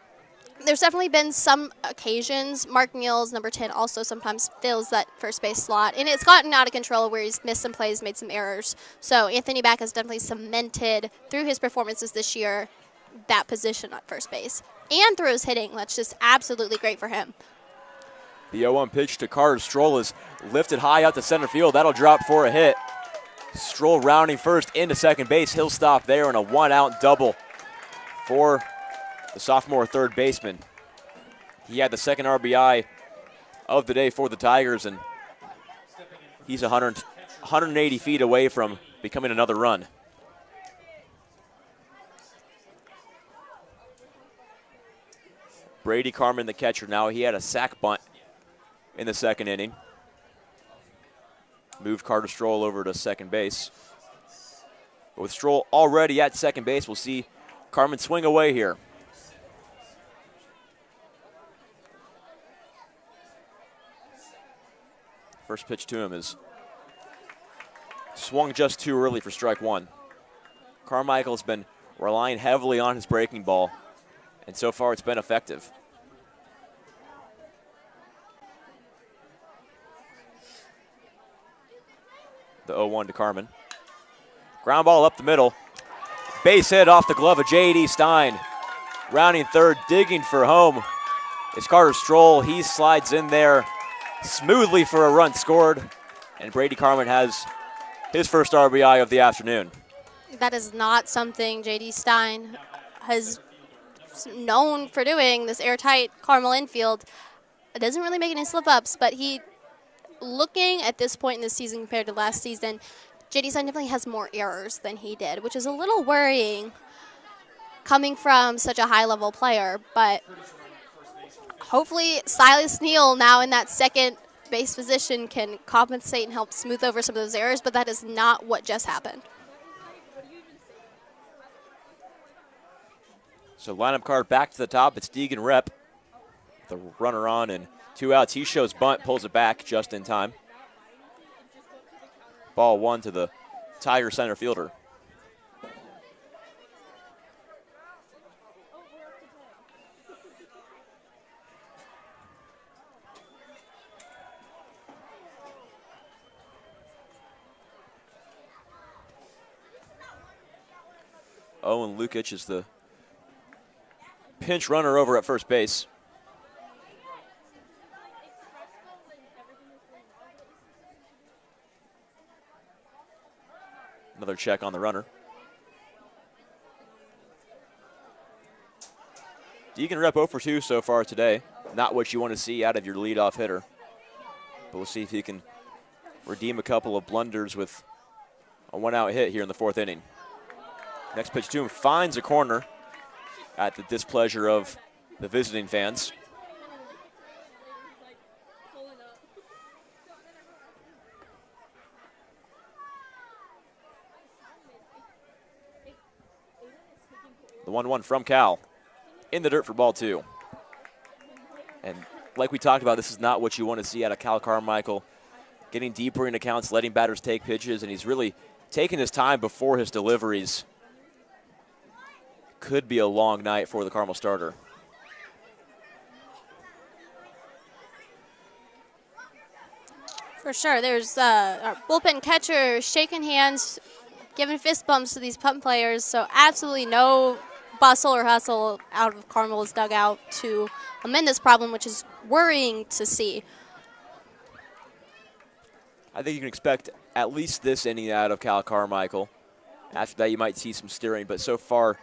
B: There's definitely been some occasions. Mark Neals, number 10, also sometimes fills that first base slot, and it's gotten out of control where he's missed some plays, made some errors. So Anthony Back has definitely cemented through his performances this year that position at first base and through his hitting. That's just absolutely great for him.
A: The 0-1 pitch to Carter Stroll is lifted high out to center field. That'll drop for a hit. Stroll rounding first into second base. He'll stop there in a 1-out double for the sophomore third baseman. He had the second RBI of the day for the Tigers, and he's 180 feet away from becoming another run. Brady Carmen, the catcher now. He had a sac bunt in the second inning. Moved Carter Stroll over to second base. But with Stroll already at second base, we'll see Carmen swing away here. First pitch to him is swung just too early for strike 1. Carmichael's been relying heavily on his breaking ball, and so far it's been effective. The 0-1 to Carmen. Ground ball up the middle. Base hit off the glove of J.D. Stein. Rounding third, digging for home is Carter Stroll. He slides in there smoothly for a run scored, and Brady Carmen has his first RBI of the afternoon.
B: That is not something J.D. Stein has known for doing, this airtight Carmel infield. It doesn't really make any slip-ups, but looking at this point in the season compared to last season, J.D. Stein definitely has more errors than he did, which is a little worrying coming from such a high-level player, but hopefully Silas Neal now in that second base position can compensate and help smooth over some of those errors, but that is not what just happened.
A: So lineup card back to the top. It's Deegan Rep, the runner on and 2 outs. He shows bunt, pulls it back just in time. Ball 1 to the Tiger center fielder. Owen Lukic is the pinch runner over at first base. Another check on the runner. Deegan Rep 0 for 2 so far today. Not what you want to see out of your leadoff hitter. But we'll see if he can redeem a couple of blunders with a 1-out hit here in the 4th inning. Next pitch to him finds a corner at the displeasure of the visiting fans. The 1-1 from Cal in the dirt for ball 2. And like we talked about, this is not what you want to see out of Cal Carmichael. Getting deeper into counts, letting batters take pitches, and he's really taking his time before his deliveries. could be a long night for the Carmel starter.
B: For sure. There's our bullpen catcher shaking hands, giving fist bumps to these punt players. So absolutely no bustle or hustle out of Carmel's dugout to amend this problem, which is worrying to see.
A: I think you can expect at least this inning out of Cal Carmichael. After that, you might see some steering, but so far,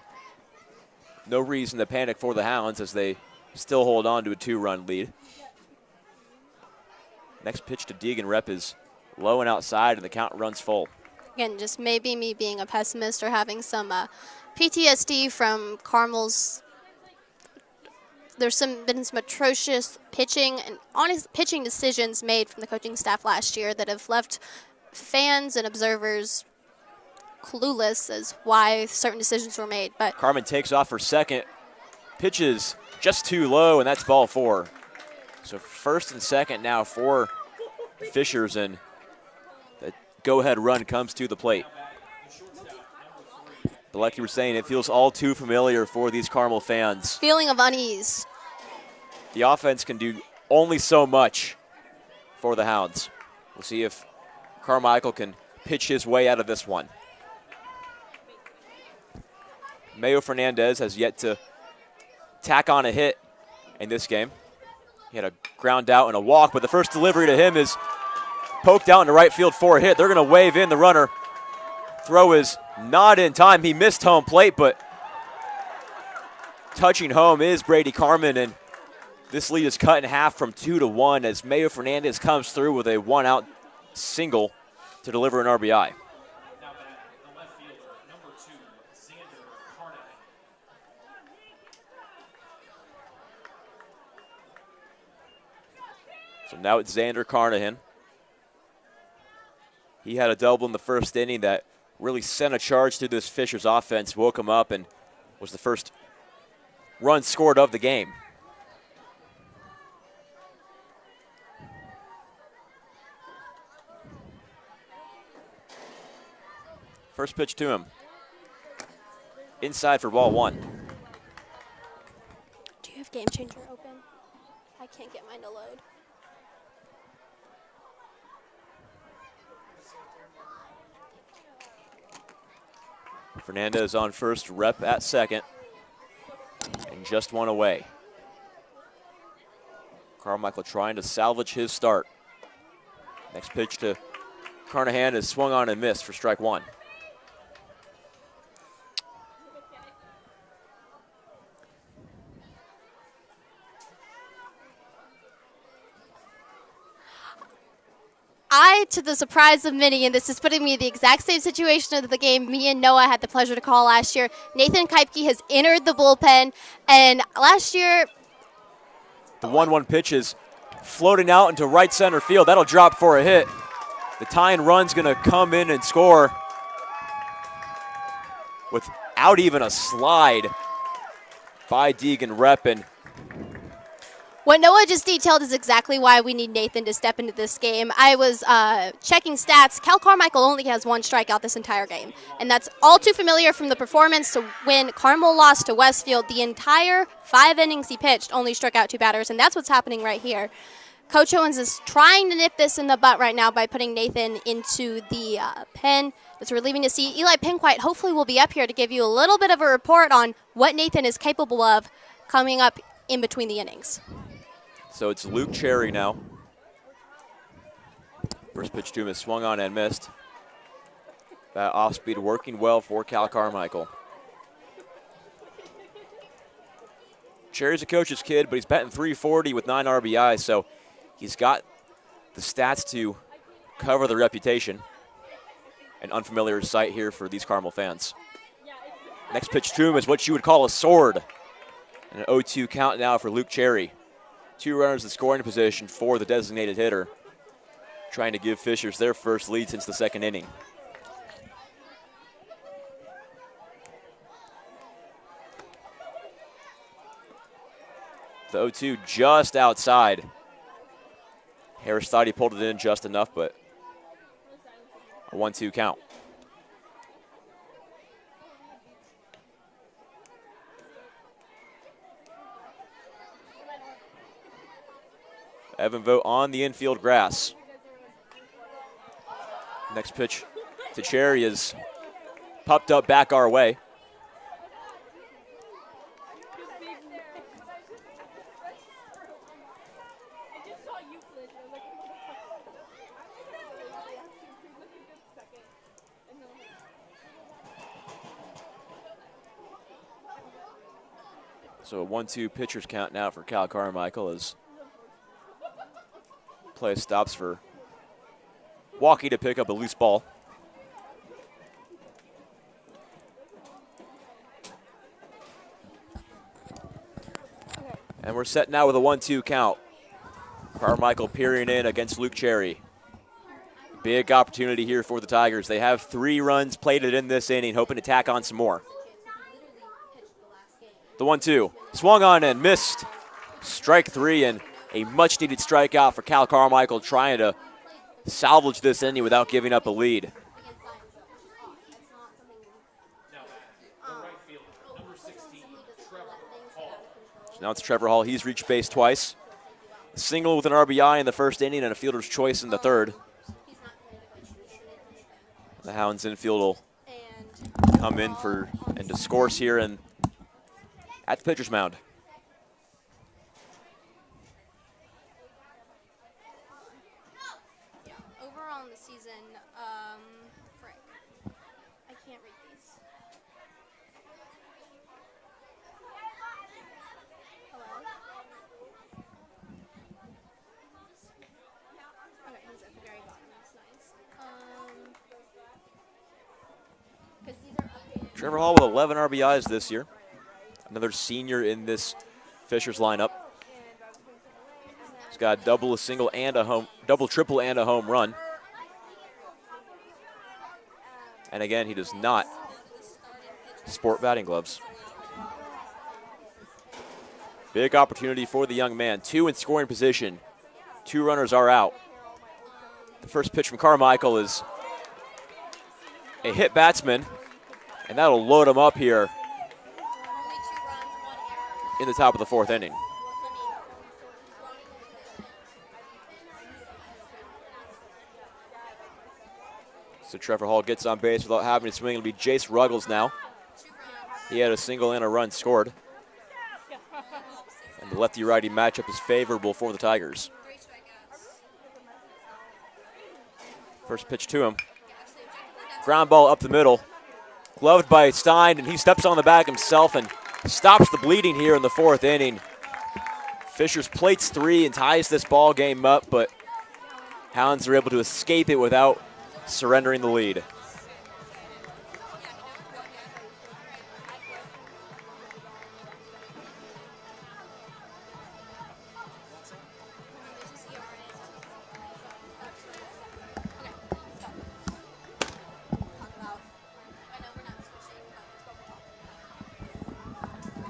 A: no reason to panic for the Hounds as they still hold on to a 2-run lead. Next pitch to Deegan Rep is low and outside, and the count runs full.
B: Again, just maybe me being a pessimist or having some PTSD from Carmel's. There's been some atrocious pitching and honest pitching decisions made from the coaching staff last year that have left fans and observers clueless as why certain decisions were made. But
A: Carmen takes off for second, pitches just too low, and that's ball 4. So first and second now for Fishers, and the go-ahead run comes to the plate. But like you were saying, it feels all too familiar for these Carmel fans.
B: Feeling of unease.
A: The offense can do only so much for the Hounds. We'll see if Carmichael can pitch his way out of this one. Mayo Fernandez has yet to tack on a hit in this game. He had a ground out and a walk, but the first delivery to him is poked out into right field for a hit. They're going to wave in the runner. Throw is not in time. He missed home plate, but touching home is Brady Carmen, and this lead is cut in half from 2-1 as Mayo Fernandez comes through with a 1-out single to deliver an RBI. So now it's Xander Carnahan. He had a double in the first inning that really sent a charge to this Fishers offense, woke him up, and was the first run scored of the game. First pitch to him. Inside for ball 1.
B: Do you have Game Changer open? I can't get mine to load.
A: Fernandez on first, Rep at second, and just one away. Carmichael trying to salvage his start. Next pitch to Carnahan is swung on and missed for strike 1.
B: To the surprise of many, and this is putting me in the exact same situation of the game me and Noah had the pleasure to call last year. Nathan Keipke has entered the bullpen, and last year...
A: The 1-1 pitch is floating out into right center field. That'll drop for a hit. The tying run's going to come in and score without even a slide by Deegan Rep, and
B: what Noah just detailed is exactly why we need Nathan to step into this game. I was checking stats. Cal Carmichael only has 1 strikeout this entire game, and that's all too familiar from the performance. So when Carmel lost to Westfield, the entire 5 innings he pitched only struck out 2 batters, and that's what's happening right here. Coach Owens is trying to nip this in the butt right now by putting Nathan into the pen. It's relieving to see. Eli Pinquite hopefully will be up here to give you a little bit of a report on what Nathan is capable of coming up in between the innings.
A: So it's Luke Cherry now. First pitch to him is swung on and missed. That off speed working well for Cal Carmichael. Cherry's a coach's kid, but he's batting .340 with 9 RBIs, so he's got the stats to cover the reputation. An unfamiliar sight here for these Carmel fans. Next pitch to him is what you would call a sword. And an 0-2 count now for Luke Cherry. 2 runners in scoring position for the designated hitter, trying to give Fishers their first lead since the second inning. The 0-2 just outside. Harris thought he pulled it in just enough, but a 1-2 count. Evan Vogt on the infield grass. Next pitch to Cherry is popped up back our way. So a 1-2 pitchers count now for Cal Carmichael as play stops for Walkie to pick up a loose ball. And we're set now with a 1-2 count. Carmichael peering in against Luke Cherry. Big opportunity here for the Tigers. They have 3 runs plated in this inning, hoping to tack on some more. The 1-2, swung on and missed. Strike 3 and a much-needed strikeout for Cal Carmichael, trying to salvage this inning without giving up a lead. So now it's Trevor Hall. He's reached base twice. A single with an RBI in the first inning and a fielder's choice in the third. The Hounds infield will come in and discourse here and at the pitcher's mound.
B: Overall in the season, frick, I can't read these. Hello? Okay, he's at the very bottom. That's nice. Because these are updated.
A: Trevor Hall with 11 RBIs this year. Another senior in this Fishers lineup. He's got a double, a single, and a double, triple, and a home run. And again, he does not sport batting gloves. Big opportunity for the young man. 2 in scoring position. 2 runners are out. The first pitch from Carmichael is a hit batsman, and that'll load him up here in the top of the 4th inning. So Trevor Hall gets on base without having to swing. It'll be Jace Ruggles now. He had a single and a run scored. And the lefty-righty matchup is favorable for the Tigers. First pitch to him. Ground ball up the middle. Gloved by Stein, and he steps on the bag himself and stops the bleeding here in the 4th inning. Fishers plates 3 and ties this ball game up, but Hounds are able to escape it without surrendering the lead.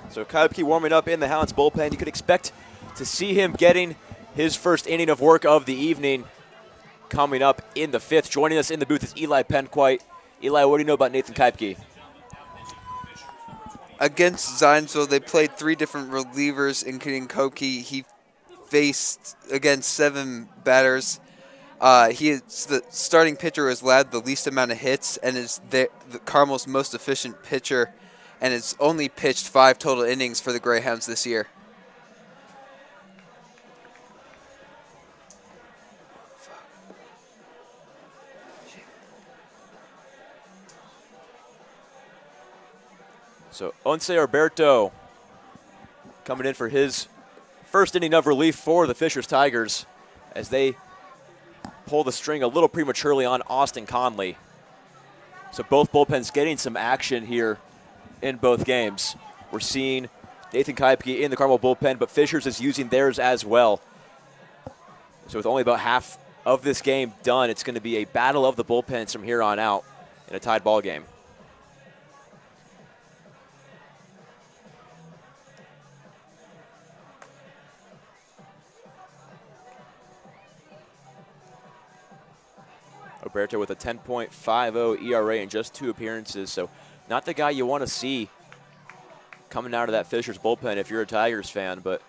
A: So Kuipke warming up in the Hounds bullpen. You could expect to see him getting his first inning of work of the evening coming up in the 5th. Joining us in the booth is Eli Penquite. Eli, what do you know about Nathan Kuipke?
C: Against Zionsville, they played 3 different relievers, including Koki. He faced against 7 batters. He is the starting pitcher who has allowed the least amount of hits and is the Carmel's most efficient pitcher, and has only pitched 5 total innings for the Greyhounds this year.
A: So Once Alberto coming in for his first inning of relief for the Fishers Tigers as they pull the string a little prematurely on Austin Conley. So both bullpens getting some action here in both games. We're seeing Nathan Kuipke in the Carmel bullpen, but Fishers is using theirs as well. So with only about half of this game done, it's going to be a battle of the bullpens from here on out in a tied ball game. Alberto with a 10.50 ERA in just 2 appearances, so not the guy you want to see coming out of that Fishers bullpen if you're a Tigers fan, but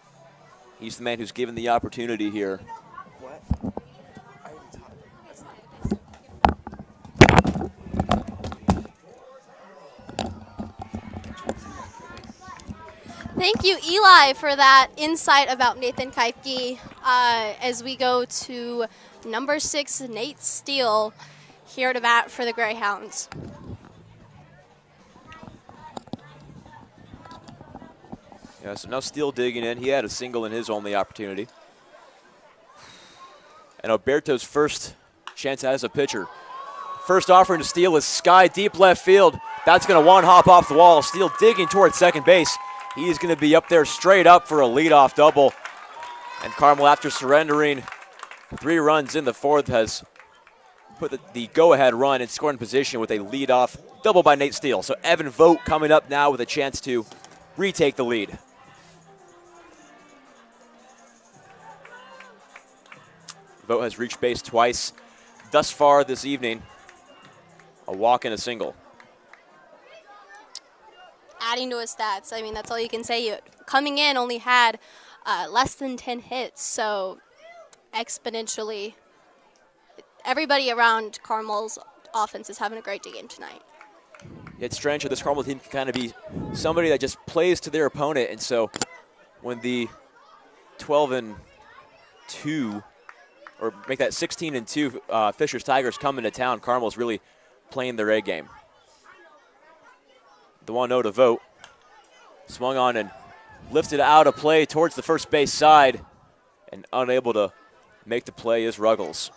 A: He's the man who's given the opportunity here.
B: Thank you, Eli, for that insight about Nathan Kaifke. As we go to number 6, Nate Steele, here to bat for the Greyhounds.
A: Yeah, so now Steele digging in. He had a single in his only opportunity. And Alberto's first chance as a pitcher. First offering to Steele is sky deep left field. That's going to one hop off the wall. Steele digging towards second base. He's going to be up there straight up for a leadoff double. And Carmel, after surrendering 3 runs in the 4th, has put the go-ahead run in scoring position with a leadoff double by Nate Steele. So Evan Vogt coming up now with a chance to retake the lead. Vogt has reached base twice thus far this evening. A walk and a single.
B: Adding to his stats, I mean, that's all you can say. Coming in, only had less than 10 hits, so exponentially, everybody around Carmel's offense is having a great game tonight.
A: It's strange how this Carmel team can kind of be somebody that just plays to their opponent, and so when the 12-2, or make that 16-2 Fishers Tigers come into town, Carmel's really playing their A game. The 1-0 to Vogt. Swung on and lifted out of play towards the first base side, and unable to make the play is Ruggles.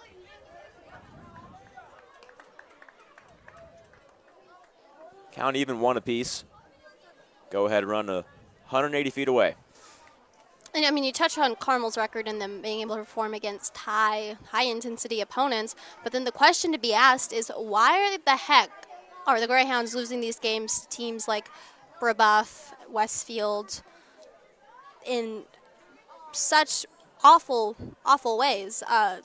A: Count even, 1 apiece. Go ahead run 180 feet away.
B: And I mean, you touch on Carmel's record and them being able to perform against high-intensity opponents, but then the question to be asked is, why the heck are the Greyhounds losing these games to teams like Brebeuf, Westfield, in such awful, awful ways? And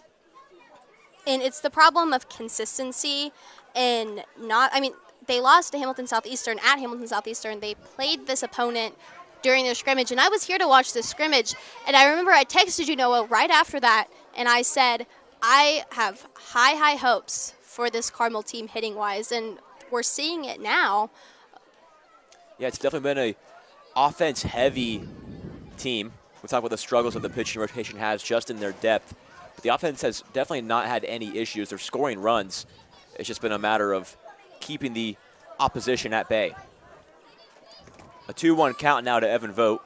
B: it's the problem of consistency and not, I mean, they lost to Hamilton Southeastern at Hamilton Southeastern. They played this opponent during their scrimmage, and I was here to watch the scrimmage, and I remember I texted you, Noah, right after that, and I said, I have high, high hopes for this Carmel team hitting-wise, and we're seeing it now.
A: Yeah, it's definitely been a offense-heavy team. We talk about the struggles that the pitching rotation has just in their depth, but the offense has definitely not had any issues. They're scoring runs. It's just been a matter of keeping the opposition at bay. A 2-1 count now to Evan Vogt.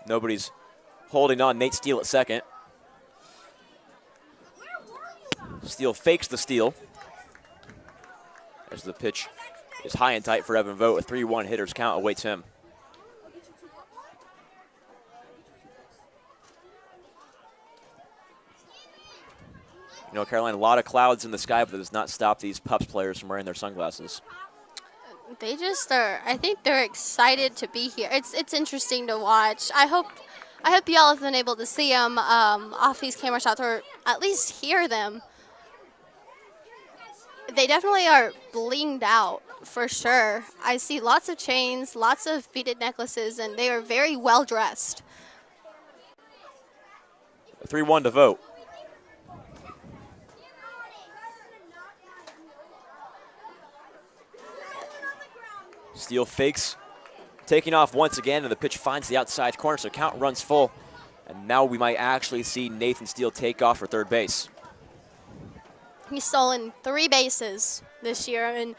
A: Nobody's holding on. Nate Steele at second. Steele fakes the steal as the pitch is high and tight for Evan Vogt. A 3-1 hitter's count awaits him. You know, Caroline, a lot of clouds in the sky, but that does not stop these Pups players from wearing their sunglasses.
B: They just are, I think they're excited to be here. It's interesting to watch. I hope y'all have been able to see them off these camera shots, or at least hear them. They definitely are blinged out, for sure. I see lots of chains, lots of beaded necklaces, and they are very well dressed.
A: 3-1 to Vogt. Steele fakes, taking off once again, and the pitch finds the outside corner, so count runs full. And now we might actually see Nathan Steele take off for third base.
B: He's stolen 3 bases this year, and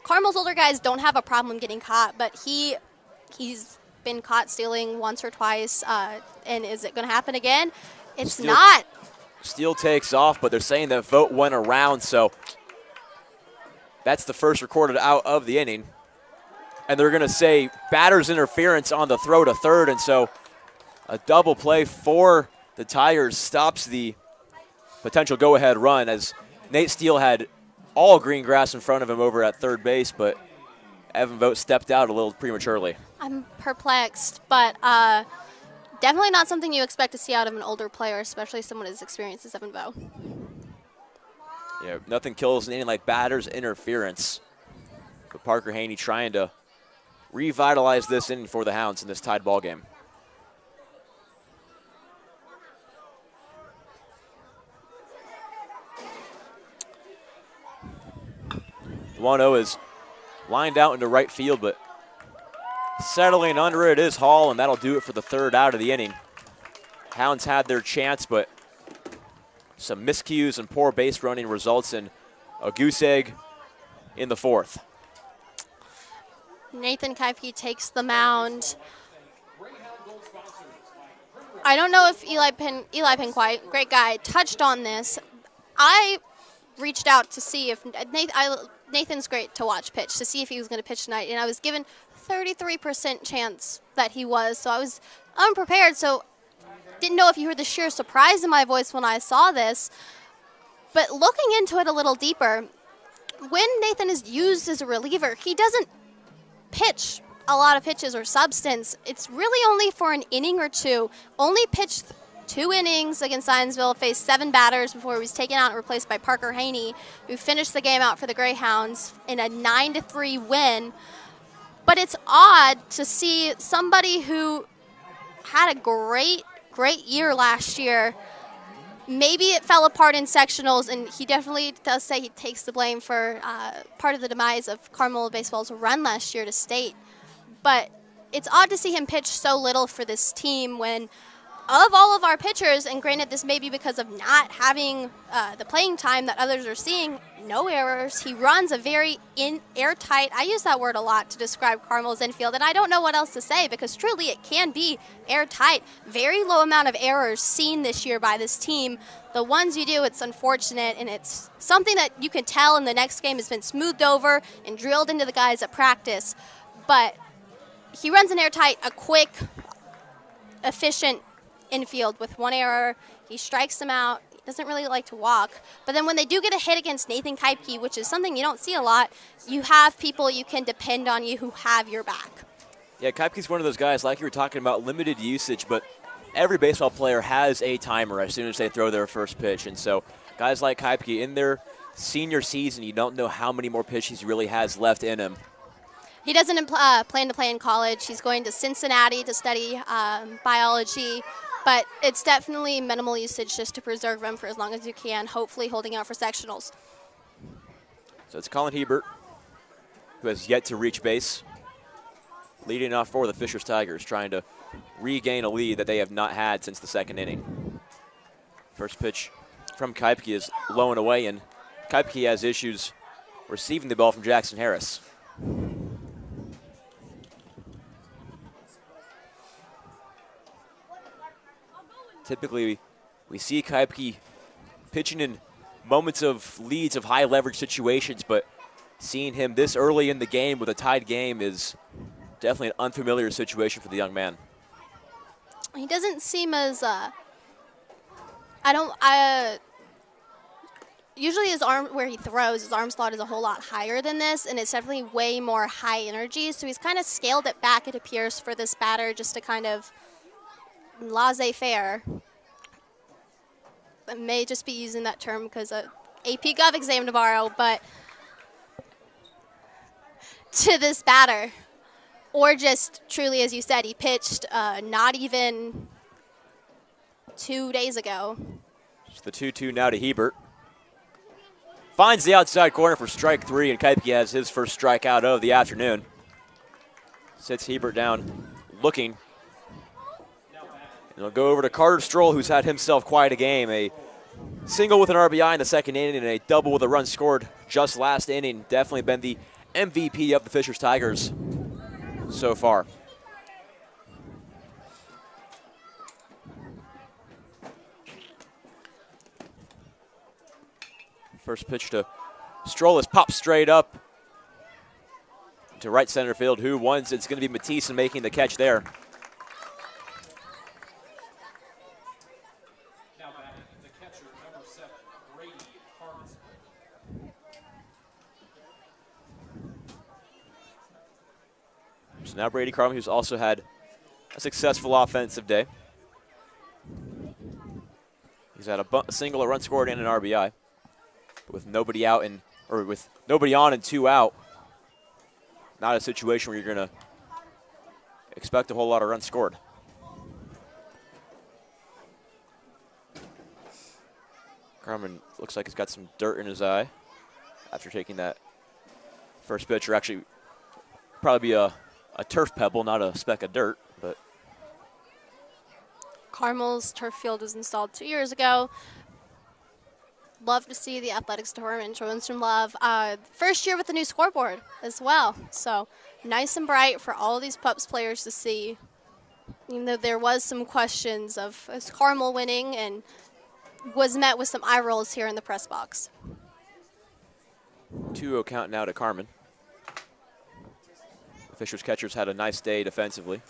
B: Carmel's older guys don't have a problem getting caught, but he's been caught stealing once or twice, and is it going to happen again? It's not.
A: Steele takes off, but they're saying that Vogt went around, so that's the first recorded out of the inning. And they're going to say batter's interference on the throw to third, and so a double play for the Tigers stops the potential go-ahead run, as Nate Steele had all green grass in front of him over at third base, but Evan Vogt stepped out a little prematurely.
B: I'm perplexed, but definitely not something you expect to see out of an older player, especially someone as experienced as Evan Vogt.
A: Yeah, nothing kills an inning like batter's interference. But Parker Haney trying to revitalize this inning for the Hounds in this tied ball game. 1-0 is lined out into right field, but settling under it is Hall, and that'll do it for the third out of the inning. Hounds had their chance, but some miscues and poor base running results in a goose egg in the fourth.
B: Nathan Kaifke takes the mound. I don't know if Eli Pinquite, great guy, touched on this. I reached out to see if Nathan's great to watch pitch, to see if he was going to pitch tonight, and I was given 33% chance that he was, so I was unprepared, so didn't know if you heard the sheer surprise in my voice when I saw this. But looking into it a little deeper, when Nathan is used as a reliever, he doesn't pitch a lot of pitches or substance. It's really only for an inning or two. Only pitched 2 innings against Zionsville, faced 7 batters before he was taken out and replaced by Parker Haney, who finished the game out for the Greyhounds in a 9-3 win. But it's odd to see somebody who had a great year last year. Maybe it fell apart in sectionals, and he definitely does say he takes the blame for part of the demise of Carmel baseball's run last year to state. But it's odd to see him pitch so little for this team when, of all of our pitchers, and granted this may be because of not having the playing time that others are seeing, no errors. He runs a very airtight, I use that word a lot to describe Carmel's infield, and I don't know what else to say because truly it can be airtight. Very low amount of errors seen this year by this team. The ones you do, it's unfortunate, and it's something that you can tell in the next game has been smoothed over and drilled into the guys at practice. But he runs an airtight, a quick, efficient infield with 1 error. He strikes them out. He doesn't really like to walk. But then when they do get a hit against Nathan Kaipke, which is something you don't see a lot, you have people you can depend on you who have your back.
A: Yeah, Kaipke's one of those guys, like you were talking about, limited usage, but every baseball player has a timer as soon as they throw their first pitch. And so guys like Kaipke, in their senior season, you don't know how many more pitches he really has left in him.
B: He doesn't plan to play in college. He's going to Cincinnati to study biology, but it's definitely minimal usage just to preserve him for as long as you can, hopefully holding out for sectionals.
A: So it's Colin Hebert, who has yet to reach base, leading off for the Fishers Tigers, trying to regain a lead that they have not had since the second inning. First pitch from Kaipke is low and away, and Kaipke has issues receiving the ball from Jackson Harris. Typically, we see Kaipke pitching in moments of leads of high leverage situations, but seeing him this early in the game with a tied game is definitely an unfamiliar situation for the young man.
B: He doesn't seem as, usually his arm, where he throws, his arm slot is a whole lot higher than this, and it's definitely way more high energy, so he's kind of scaled it back, it appears, for this batter just to kind of laissez-faire. I may just be using that term because of AP Gov exam tomorrow, but to this batter, or just truly, as you said, he pitched not even 2 days ago.
A: It's the 2-2 now to Hebert. Finds the outside corner for strike 3, and Kaipke has his first strikeout of the afternoon. Sits Hebert down, looking. And he'll go over to Carter Stroll, who's had himself quite a game. A single with an RBI in the second inning and a double with a run scored just last inning. Definitely been the MVP of the Fishers Tigers so far. First pitch to Stroll is popped straight up to right center field. Who wants? It's going to be Matisse making the catch there. So now Brady Carmel, who's also had a successful offensive day. He's had a single, a run scored, and an RBI. But with nobody out with nobody on and 2 out, not a situation where you're going to expect a whole lot of runs scored. Carmen looks like he's got some dirt in his eye after taking that First pitcher actually probably be a turf pebble, not a speck of dirt, but
B: Carmel's turf field was installed 2 years ago. Love to see the athletics department showing some love. First year with the new scoreboard as well. So nice and bright for all of these Pups players to see. Even though there was some questions of is Carmel winning, and was met with some eye rolls here in the press box.
A: 2-0 count now to Carmen. Fisher's catchers had a nice day defensively.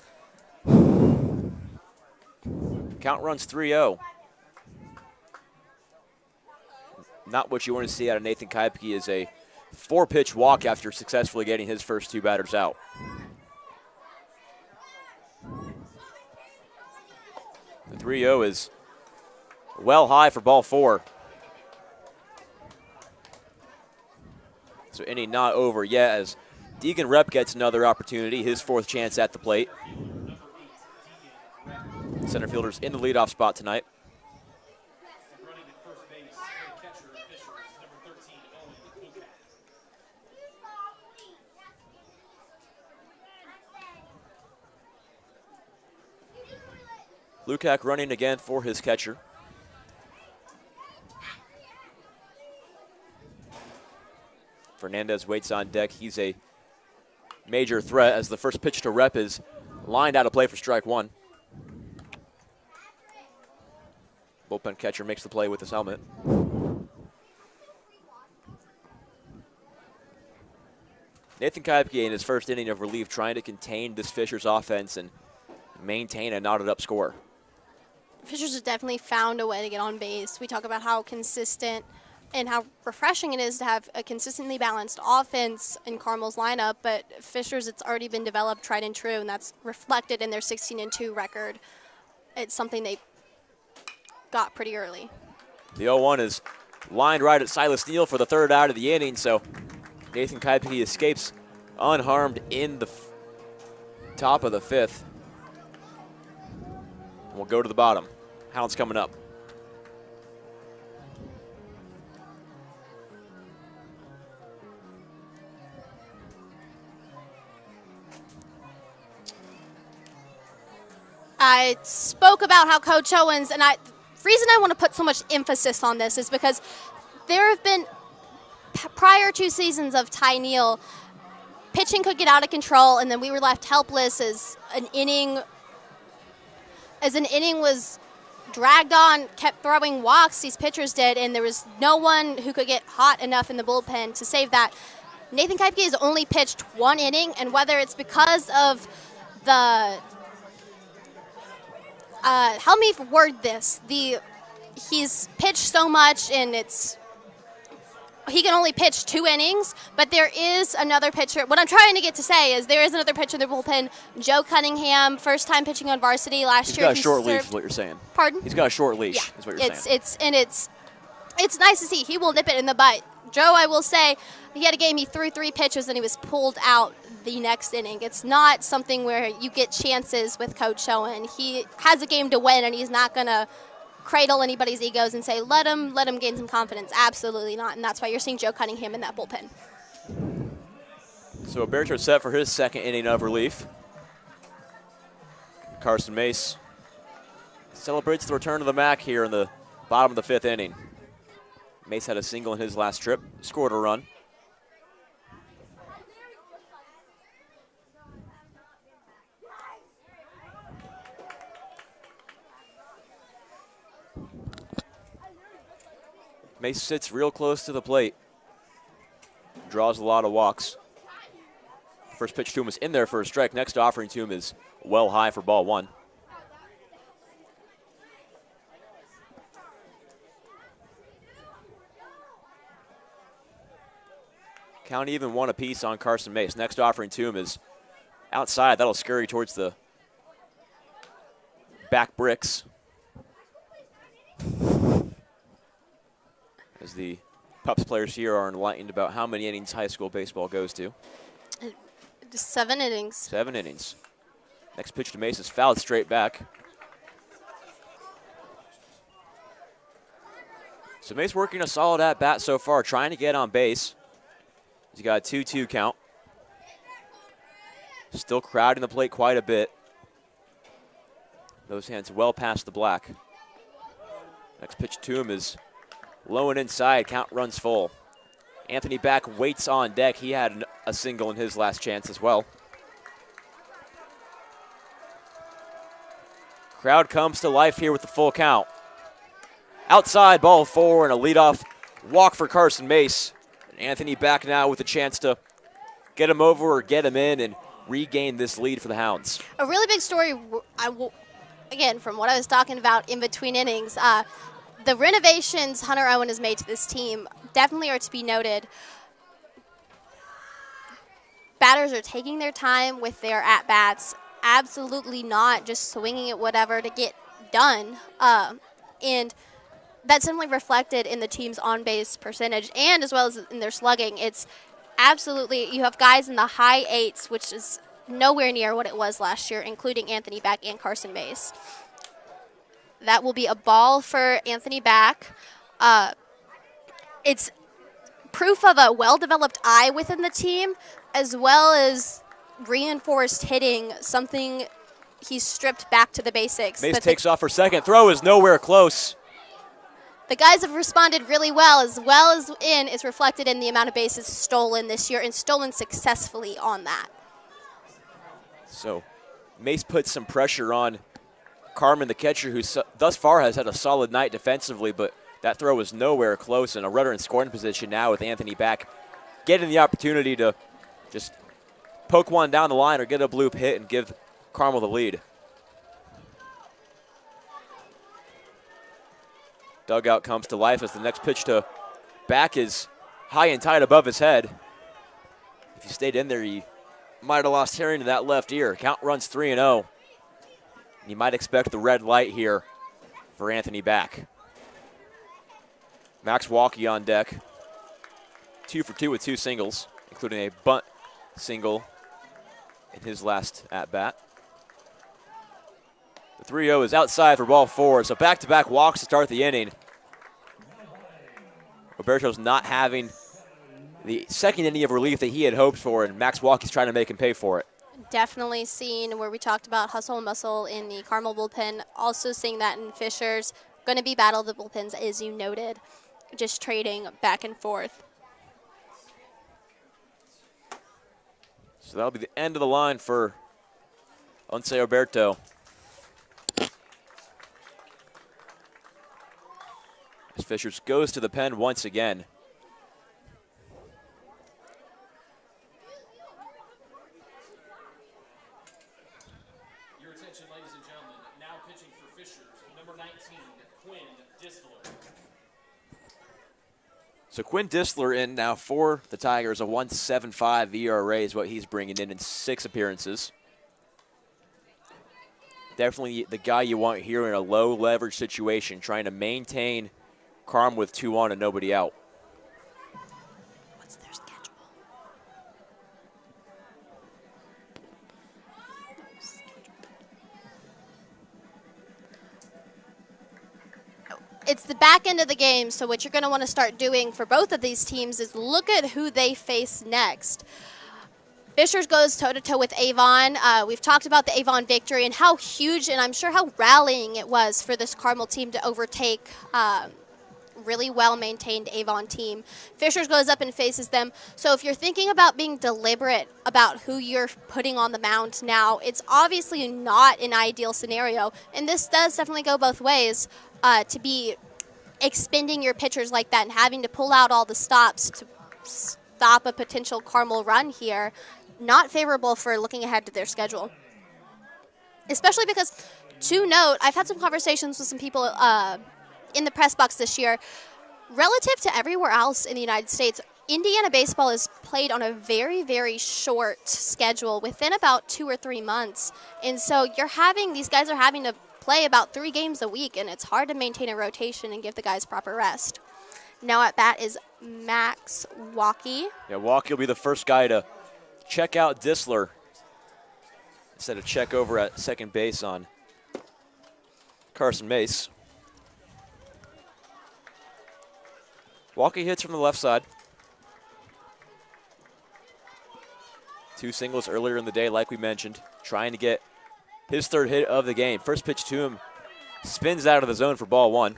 A: Count runs 3-0. Not what you want to see out of Nathan Kaipke is a 4-pitch walk after successfully getting his first 2 batters out. The 3-0 is well high for ball 4. So inning not over yet as Deegan Rep gets another opportunity, his 4th chance at the plate. Center fielder's in the leadoff spot tonight. Lukac running again for his catcher. Fernandez waits on deck. He's a major threat as the first pitch to Rep is lined out of play for strike 1. Bullpen catcher makes the play with his helmet. Nathan Kaipke in his first inning of relief trying to contain this Fishers offense and maintain a knotted up score.
B: Fishers has definitely found a way to get on base. We talk about how consistent and how refreshing it is to have a consistently balanced offense in Carmel's lineup, but Fishers, it's already been developed, tried and true, and that's reflected in their 16-2 record. It's something they got pretty early.
A: The 0-1 is lined right at Silas Neal for the 3rd out of the inning, so Nathan Kaipke escapes unharmed in the top of the 5th. We'll go to the bottom. Hounds coming up.
B: I spoke about how Coach Owens, and the reason I want to put so much emphasis on this is because there have been prior 2 seasons of Ty Neal, pitching could get out of control, and then we were left helpless as an inning was dragged on, kept throwing walks, these pitchers did, and there was no one who could get hot enough in the bullpen to save that. Nathan Kaipke has only pitched 1 inning, and whether it's because of the help me word this. He's pitched so much, and he can only pitch 2 innings, but there is another pitcher. What I'm trying to get to say is there is another pitcher in the bullpen, Joe Cunningham, first time pitching on varsity last year.
A: He's got a short leash is what you're saying.
B: Pardon?
A: He's got a short leash is what you're saying.
B: It's nice to see. He will nip it in the butt. Joe, I will say, he had a game, he threw 3 pitches, and he was pulled out the next inning. It's not something where you get chances with Coach Owen. He has a game to win, and he's not going to cradle anybody's egos and say, let him gain some confidence. Absolutely not, and that's why you're seeing Joe Cunningham in that bullpen.
A: So Bertrand set for his 2nd inning of relief. Carson Mace celebrates the return of the MAC here in the bottom of the 5th inning. Mace had a single in his last trip, scored a run. Mace sits real close to the plate. Draws a lot of walks. First pitch to him is in there for a strike. Next offering to him is well high for ball 1. Count even 1 apiece on Carson Mace. Next offering to him is outside. That'll scurry towards the back bricks. As the Pups players here are enlightened about how many innings high school baseball goes to.
B: 7 innings.
A: 7 innings. Next pitch to Mace is fouled straight back. So Mace working a solid at-bat so far, trying to get on base. He's got a 2-2 count. Still crowding the plate quite a bit. Those hands well past the black. Next pitch to him is low and inside. Count runs full. Anthony Back waits on deck. He had a single in his last chance as well. Crowd comes to life here with the full count. Outside, ball 4, and a leadoff walk for Carson Mace. And Anthony Back now with a chance to get him over or get him in and regain this lead for the Hounds.
B: A really big story, again, from what I was talking about in between innings, the renovations Hunter Owen has made to this team definitely are to be noted. Batters are taking their time with their at-bats, absolutely not just swinging at whatever to get done. And that's simply reflected in the team's on-base percentage and as well as in their slugging. It's absolutely, you have guys in the high 8s, which is nowhere near what it was last year, including Anthony Back and Carson Mace. That will be a ball for Anthony Back. It's proof of a well-developed eye within the team, as well as reinforced hitting, something he's stripped back to the basics.
A: Mace takes off for second. Throw is nowhere close.
B: The guys have responded really well as in is reflected in the amount of bases stolen this year and stolen successfully on that.
A: So Mace puts some pressure on Carmen, the catcher, who thus far has had a solid night defensively, but that throw was nowhere close, and a runner in scoring position now with Anthony Back getting the opportunity to just poke one down the line or get a bloop hit and give Carmel the lead. Dugout comes to life as the next pitch to Back is high and tight above his head. If he stayed in there, he might have lost hearing to that left ear. Count runs 3-0. You might expect the red light here for Anthony Back. Max Walkie on deck. 2 for 2 with 2 singles, including a bunt single in his last at-bat. The 3-0 is outside for ball 4, so back-to-back walks to start the inning. Roberto's not having the second inning of relief that he had hoped for, and Max Walkie's trying to make him pay for it.
B: Definitely seen where we talked about hustle and muscle in the Carmel bullpen. Also seeing that in Fisher's. Going to be battle of the bullpens, as you noted. Just trading back and forth.
A: So that'll be the end of the line for Once Roberto. As Fishers goes to the pen once again.
D: Your attention, ladies and gentlemen. Now pitching for Fishers, number 19, Quinn Disler.
A: So Quinn Disler in now for the Tigers. A 1.75 ERA is what he's bringing in 6 appearances. Definitely the guy you want here in a low leverage situation, trying to maintain Carm with 2 on and nobody out.
B: What's their schedule? It's the back end of the game, so what you're going to want to start doing for both of these teams is look at who they face next. Fishers goes toe-to-toe with Avon. We've talked about the Avon victory and how huge and I'm sure how rallying it was for this Carmel team to overtake really well-maintained Avon team. Fishers goes up and faces them. So if you're thinking about being deliberate about who you're putting on the mound now, it's obviously not an ideal scenario. And this does definitely go both ways, to be expending your pitchers like that and having to pull out all the stops to stop a potential Carmel run here. Not favorable for looking ahead to their schedule. Especially because, to note, I've had some conversations with some people in the press box this year. Relative to everywhere else in the United States, Indiana baseball is played on a very, very short schedule within about 2 or 3 months. And so these guys are having to play about 3 games a week, and it's hard to maintain a rotation and give the guys proper rest. Now at bat is Max Walkie.
A: Yeah, Walkie will be the first guy to check out Disler instead of check over at second base on Carson Mace. Walkie hits from the left side. 2 singles earlier in the day, like we mentioned, trying to get his 3rd hit of the game. First pitch to him, spins out of the zone for ball 1.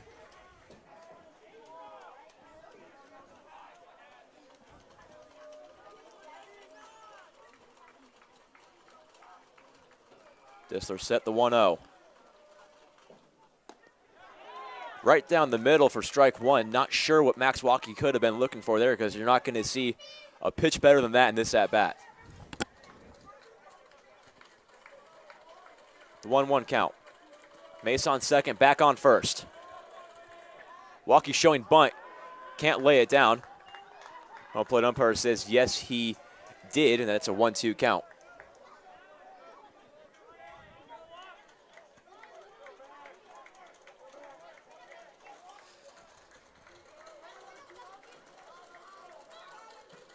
A: Disler set the 1-0. Right down the middle for strike 1. Not sure what Max Waukee could have been looking for there, because you're not going to see a pitch better than that in this at-bat. The 1-1 count. Mace on second, back on first. Waukee showing bunt. Can't lay it down. Home plate umpire says yes, he did, and that's a 1-2 count.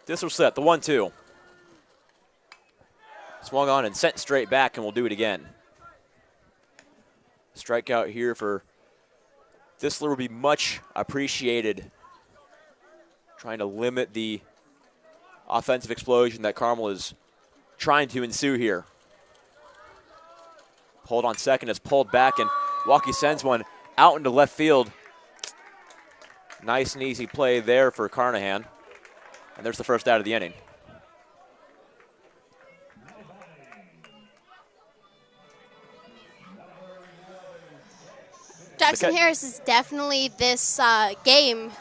A: Disler set, the 1-2. Swung on and sent straight back, and we'll do it again. Strikeout here for Disler would be much appreciated. Trying to limit the offensive explosion that Carmel is trying to ensue here. Hold on second is pulled back, and Waukee sends one out into left field. Nice and easy play there for Carnahan. And there's the first out of the inning.
B: Jackson Harris is definitely this game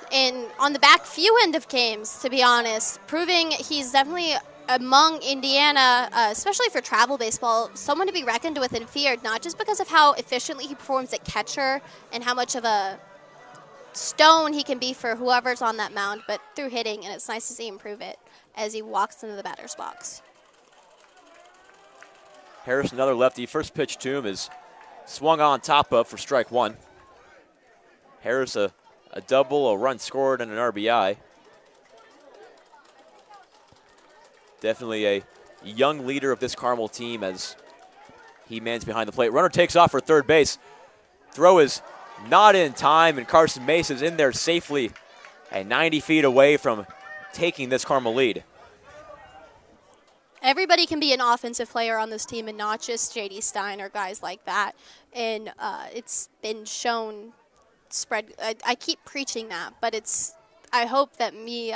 B: on the back few end of games, to be honest, proving he's definitely among Indiana, especially for travel baseball, someone to be reckoned with and feared, not just because of how efficiently he performs at catcher and how much of a stone he can be for whoever's on that mound, but through hitting, and it's nice to see him prove it as he walks into the batter's box.
A: Harris, another lefty. First pitch to him is swung on top of for strike 1. Harris, a double, a run scored, and an RBI. Definitely a young leader of this Carmel team as he mans behind the plate. Runner takes off for third base. Throw is not in time, and Carson Mace is in there safely and 90 feet away from taking this Carmel lead.
B: Everybody can be an offensive player on this team and not just J.D. Stein or guys like that. And it's been shown I keep preaching that, but I hope that me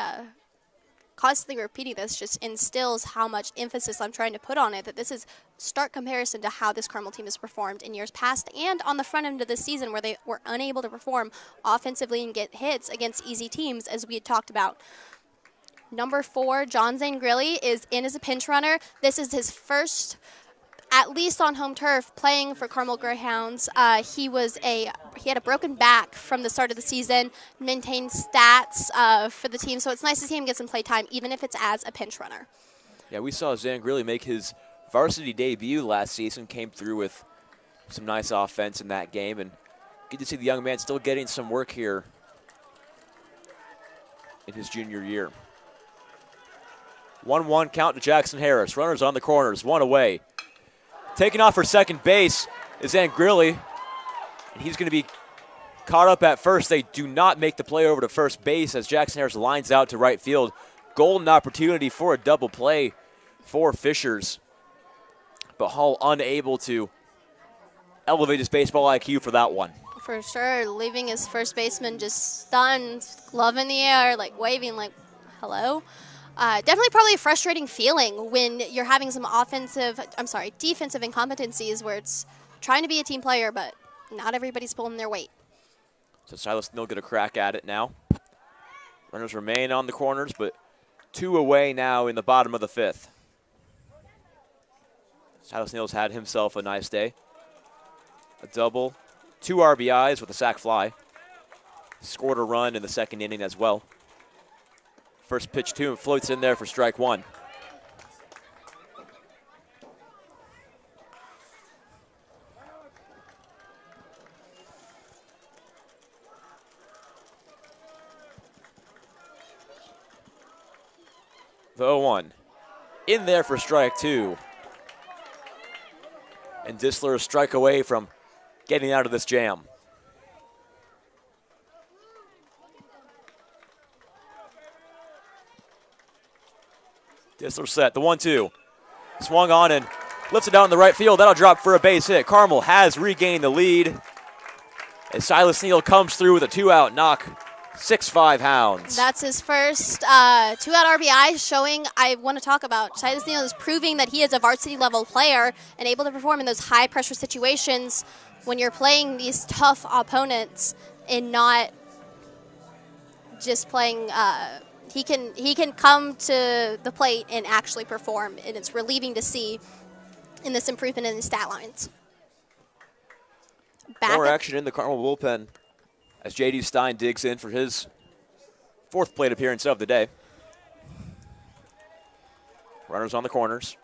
B: constantly repeating this just instills how much emphasis I'm trying to put on it, that this is stark comparison to how this Carmel team has performed in years past and on the front end of the season where they were unable to perform offensively and get hits against easy teams, as we had talked about. Number 4, John Zane Grilly, is in as a pinch runner. This is his first, at least on home turf, playing for Carmel Greyhounds. He had a broken back from the start of the season, maintained stats for the team, so it's nice to see him get some play time, even if it's as a pinch runner.
A: Yeah, we saw Zane Grilly make his varsity debut last season, came through with some nice offense in that game, and good to see the young man still getting some work here in his junior year. 1-1 count to Jackson Harris. Runners on the corners, one away. Taking off for second base is Zane Grilly, and he's going to be caught up at first. They do not make the play over to first base as Jackson Harris lines out to right field. Golden opportunity for a double play for Fishers, but Hall unable to elevate his baseball IQ for that one.
B: For sure, leaving his first baseman just stunned, glove in the air, like waving like, hello? Definitely probably a frustrating feeling when you're having some defensive incompetencies where it's trying to be a team player, but not everybody's pulling their weight.
A: So Silas Neal get a crack at it now. Runners remain on the corners, but 2 away now in the bottom of the 5th. Silas Neal's had himself a nice day. A double, 2 RBIs with a sac fly. Scored a run in the second inning as well. First pitch to him floats in there for strike 1. The 0-1. In there for strike 2. And Disler a strike away from getting out of this jam. Disler set, the 1-2. Swung on and lifts it down in the right field. That'll drop for a base hit. Carmel has regained the lead as Silas Neal comes through with a 2-out knock. 6-5 Hounds.
B: That's his first 2-out RBI, showing I want to talk about. Silas Neal is proving that he is a varsity level player and able to perform in those high pressure situations when you're playing these tough opponents and not just playing. He can come to the plate and actually perform, and it's relieving to see in this improvement in the stat lines.
A: More action in the Carmel bullpen as J.D. Stein digs in for his 4th plate appearance of the day. Runners on the corners.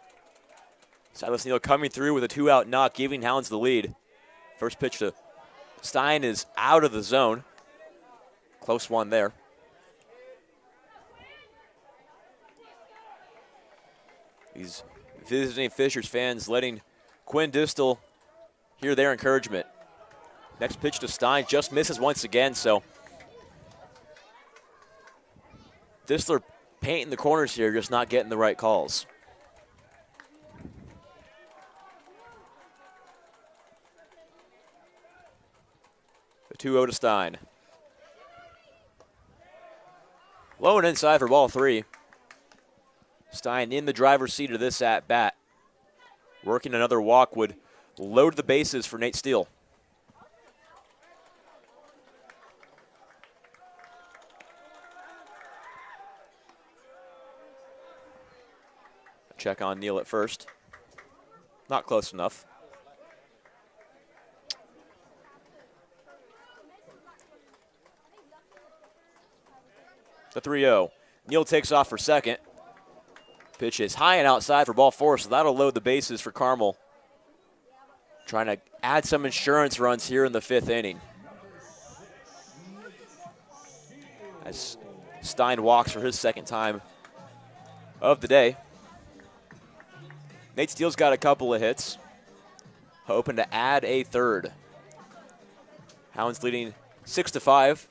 A: Silas Neal coming through with a 2-out knock, giving Hounds the lead. First pitch to Stein is out of the zone. Close one there. These visiting Fishers fans letting Quinn Distel hear their encouragement. Next pitch to Stein just misses once again, so Disler painting the corners here, just not getting the right calls. The 2-0 to Stein. Low and inside for ball 3. Stein in the driver's seat of this at-bat. Working another walk would load the bases for Nate Steele. Check on Neal at first. Not close enough. The 3-0. Neal takes off for second. Pitch is high and outside for ball 4, so that'll load the bases for Carmel. Trying to add some insurance runs here in the 5th inning. As Stein walks for his 2nd time of the day. Nate Steele's got a couple of hits, hoping to add a 3rd. Hounds leading 6-5.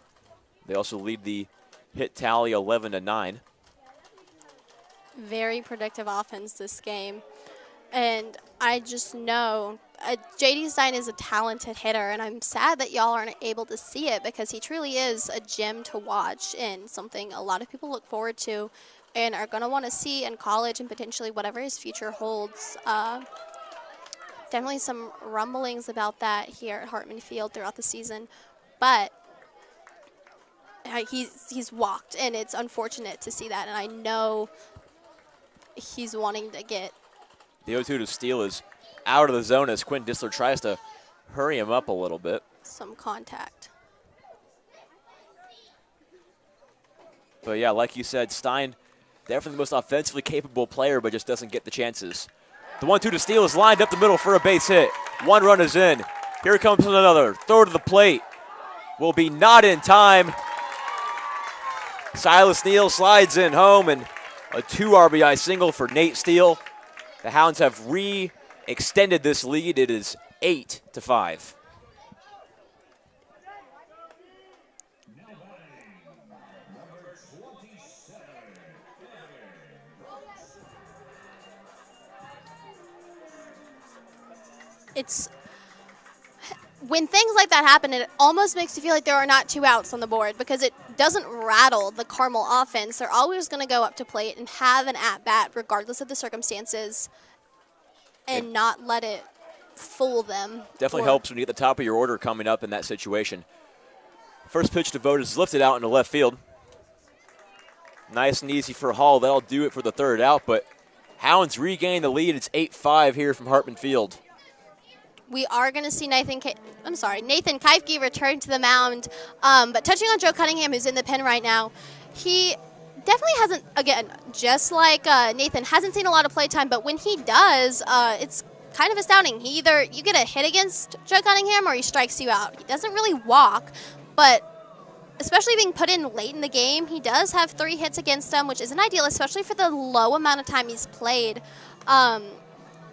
A: They also lead the hit tally 11-9.
B: Very predictive offense this game. And I just know J.D. Stein is a talented hitter, and I'm sad that y'all aren't able to see it because he truly is a gem to watch and something a lot of people look forward to and are going to want to see in college and potentially whatever his future holds. Definitely some rumblings about that here at Hartman Field throughout the season. But he's walked, and it's unfortunate to see that, and I know he's wanting to get.
A: The 0-2 to Steele is out of the zone as Quinn Disler tries to hurry him up a little bit.
B: Some contact.
A: But yeah, like you said, Stein, definitely the most offensively capable player, but just doesn't get the chances. The 1-2 to Steele is lined up the middle for a base hit. 1 run is in. Here comes another. Throw to the plate. Will be not in time. Silas Neal slides in home, and a 2 RBI single for Nate Steele. The Hounds have extended this lead. It is 8-5.
B: It's when things like that happen, it almost makes you feel like there are not 2 outs on the board because it doesn't rattle the Carmel offense. They're always going to go up to plate and have an at-bat regardless of the circumstances and not let it fool them.
A: Definitely helps when you get the top of your order coming up in that situation. First pitch to Vogt is lifted out into left field. Nice and easy for Hall. That'll do it for the 3rd out, but Hounds regain the lead. It's 8-5 here from Hartman Field.
B: We are going to see Nathan Keifke return to the mound. But touching on Joe Cunningham, who's in the pen right now, he definitely hasn't, again, just like Nathan, hasn't seen a lot of play time. But when he does, it's kind of astounding. You get a hit against Joe Cunningham or he strikes you out. He doesn't really walk, but especially being put in late in the game, he does have 3 hits against him, which isn't ideal, especially for the low amount of time he's played.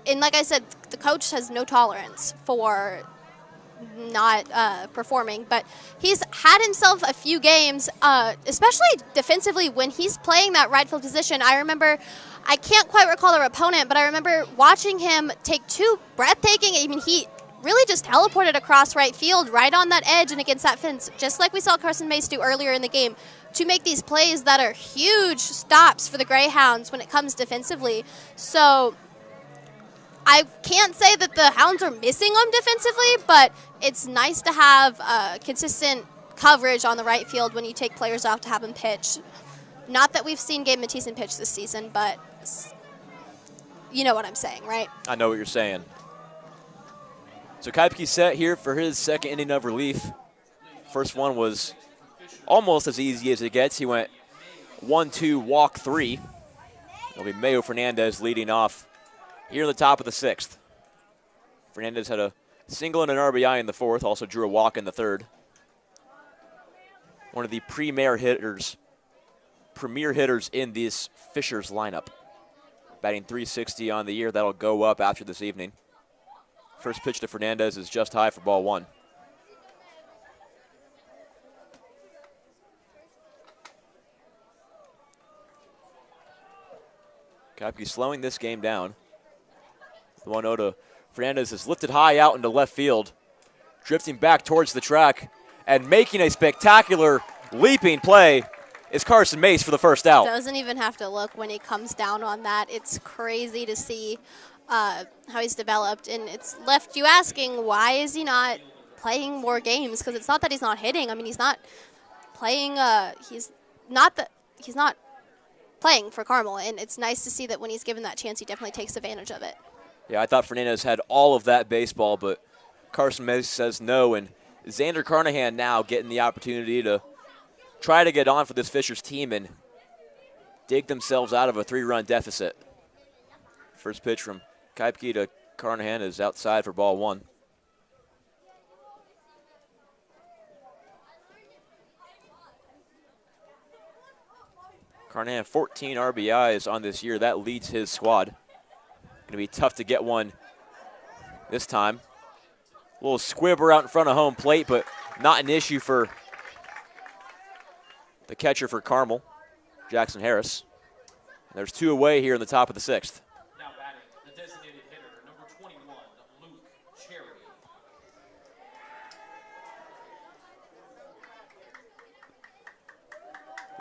B: And like I said, the coach has no tolerance for not performing, but he's had himself a few games, especially defensively when he's playing that right field position. I remember, I can't quite recall their opponent, but I remember watching him take two breathtaking, I mean, he really just teleported across right field, right on that edge and against that fence, just like we saw Carson Mace do earlier in the game, to make these plays that are huge stops for the Greyhounds when it comes defensively. So I can't say that the Hounds are missing them defensively, but it's nice to have consistent coverage on the right field when you take players off to have them pitch. Not that we've seen Gabe Mathisen pitch this season, but you know what I'm saying, right?
A: I know what you're saying. So Kaipke set here for his second inning of relief. First one was almost as easy as it gets. He went 1-2, walk 3. It'll be Mayo Fernandez leading off here in the top of the 6th. Fernandez had a single and an RBI in the 4th, also drew a walk in the 3rd. One of the premier hitters in this Fishers lineup. Batting .360 on the year. That'll go up after this evening. First pitch to Fernandez is just high for ball 1. Kaipke slowing this game down. The 1-0 to Fernandez is lifted high out into left field, drifting back towards the track, and making a spectacular leaping play is Carson Mace for the first out.
B: Doesn't even have to look when he comes down on that. It's crazy to see how he's developed, and it's left you asking, why is he not playing more games? Because it's not that he's not hitting. I mean, he's not playing. He's not playing for Carmel, and it's nice to see that when he's given that chance, he definitely takes advantage of it.
A: Yeah, I thought Fernandez had all of that baseball, but Carson Mace says no, and Xander Carnahan now getting the opportunity to try to get on for this Fishers team and dig themselves out of a 3-run deficit. First pitch from Kaipke to Carnahan is outside for ball 1. Carnahan 14 RBIs on this year. That leads his squad. Going to be tough to get one this time. A little squibber out in front of home plate, but not an issue for the catcher for Carmel, Jackson Harris. And there's 2 away here in the top of the 6th.
D: Now batting, the designated hitter, number 21, Luke Cherry.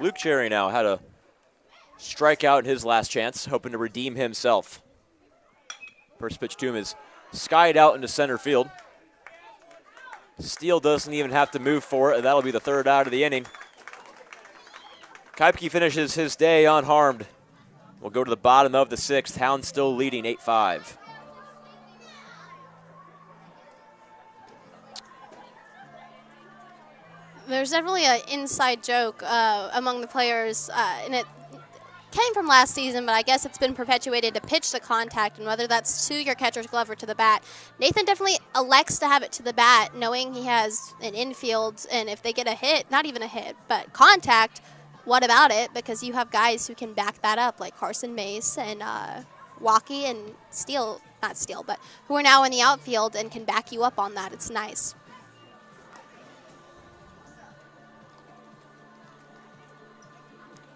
A: Luke Cherry now had a strikeout in his last chance, hoping to redeem himself. First pitch to him is skied out into center field. Steele doesn't even have to move for it, and that'll be the 3rd out of the inning. Kaipke finishes his day unharmed. We'll go to the bottom of the 6th. Hounds still leading 8-5.
B: There's definitely an inside joke among the players, and it came from last season, but I guess it's been perpetuated to pitch to contact, and whether that's to your catcher's glove or to the bat. Nathan definitely elects to have it to the bat, knowing he has an infield, and if they get a hit, not even a hit, but contact, what about it? Because you have guys who can back that up, like Carson Mace and Walkie and Steele, not Steele, but who are now in the outfield and can back you up on that. It's nice.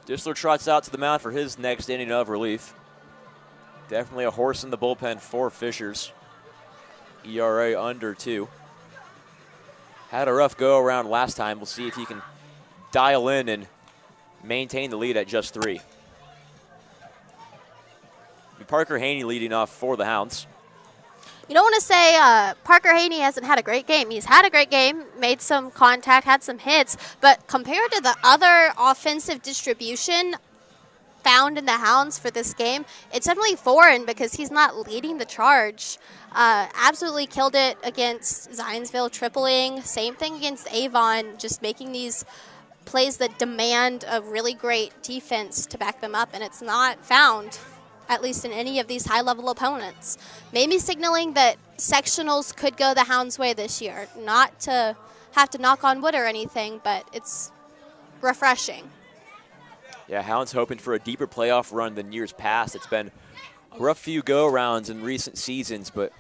A: Disler trots out to the mound for his next inning of relief. Definitely a horse in the bullpen for Fishers. ERA under 2. Had a rough go around last time. We'll see if he can dial in and maintain the lead at just 3. Parker Haney leading off for the Hounds.
B: You don't want to say Parker Haney hasn't had a great game. He's had a great game, made some contact, had some hits, but compared to the other offensive distribution found in the Hounds for this game, it's definitely foreign because he's not leading the charge. Absolutely killed it against Zionsville, tripling. Same thing against Avon, just making these plays that demand a really great defense to back them up, and it's not found, at least in any of these high-level opponents. Maybe signaling that sectionals could go the Hounds' way this year. Not to have to knock on wood or anything, but it's refreshing.
A: Yeah, Hounds hoping for a deeper playoff run than years past. It's been a rough few go-arounds in recent seasons, but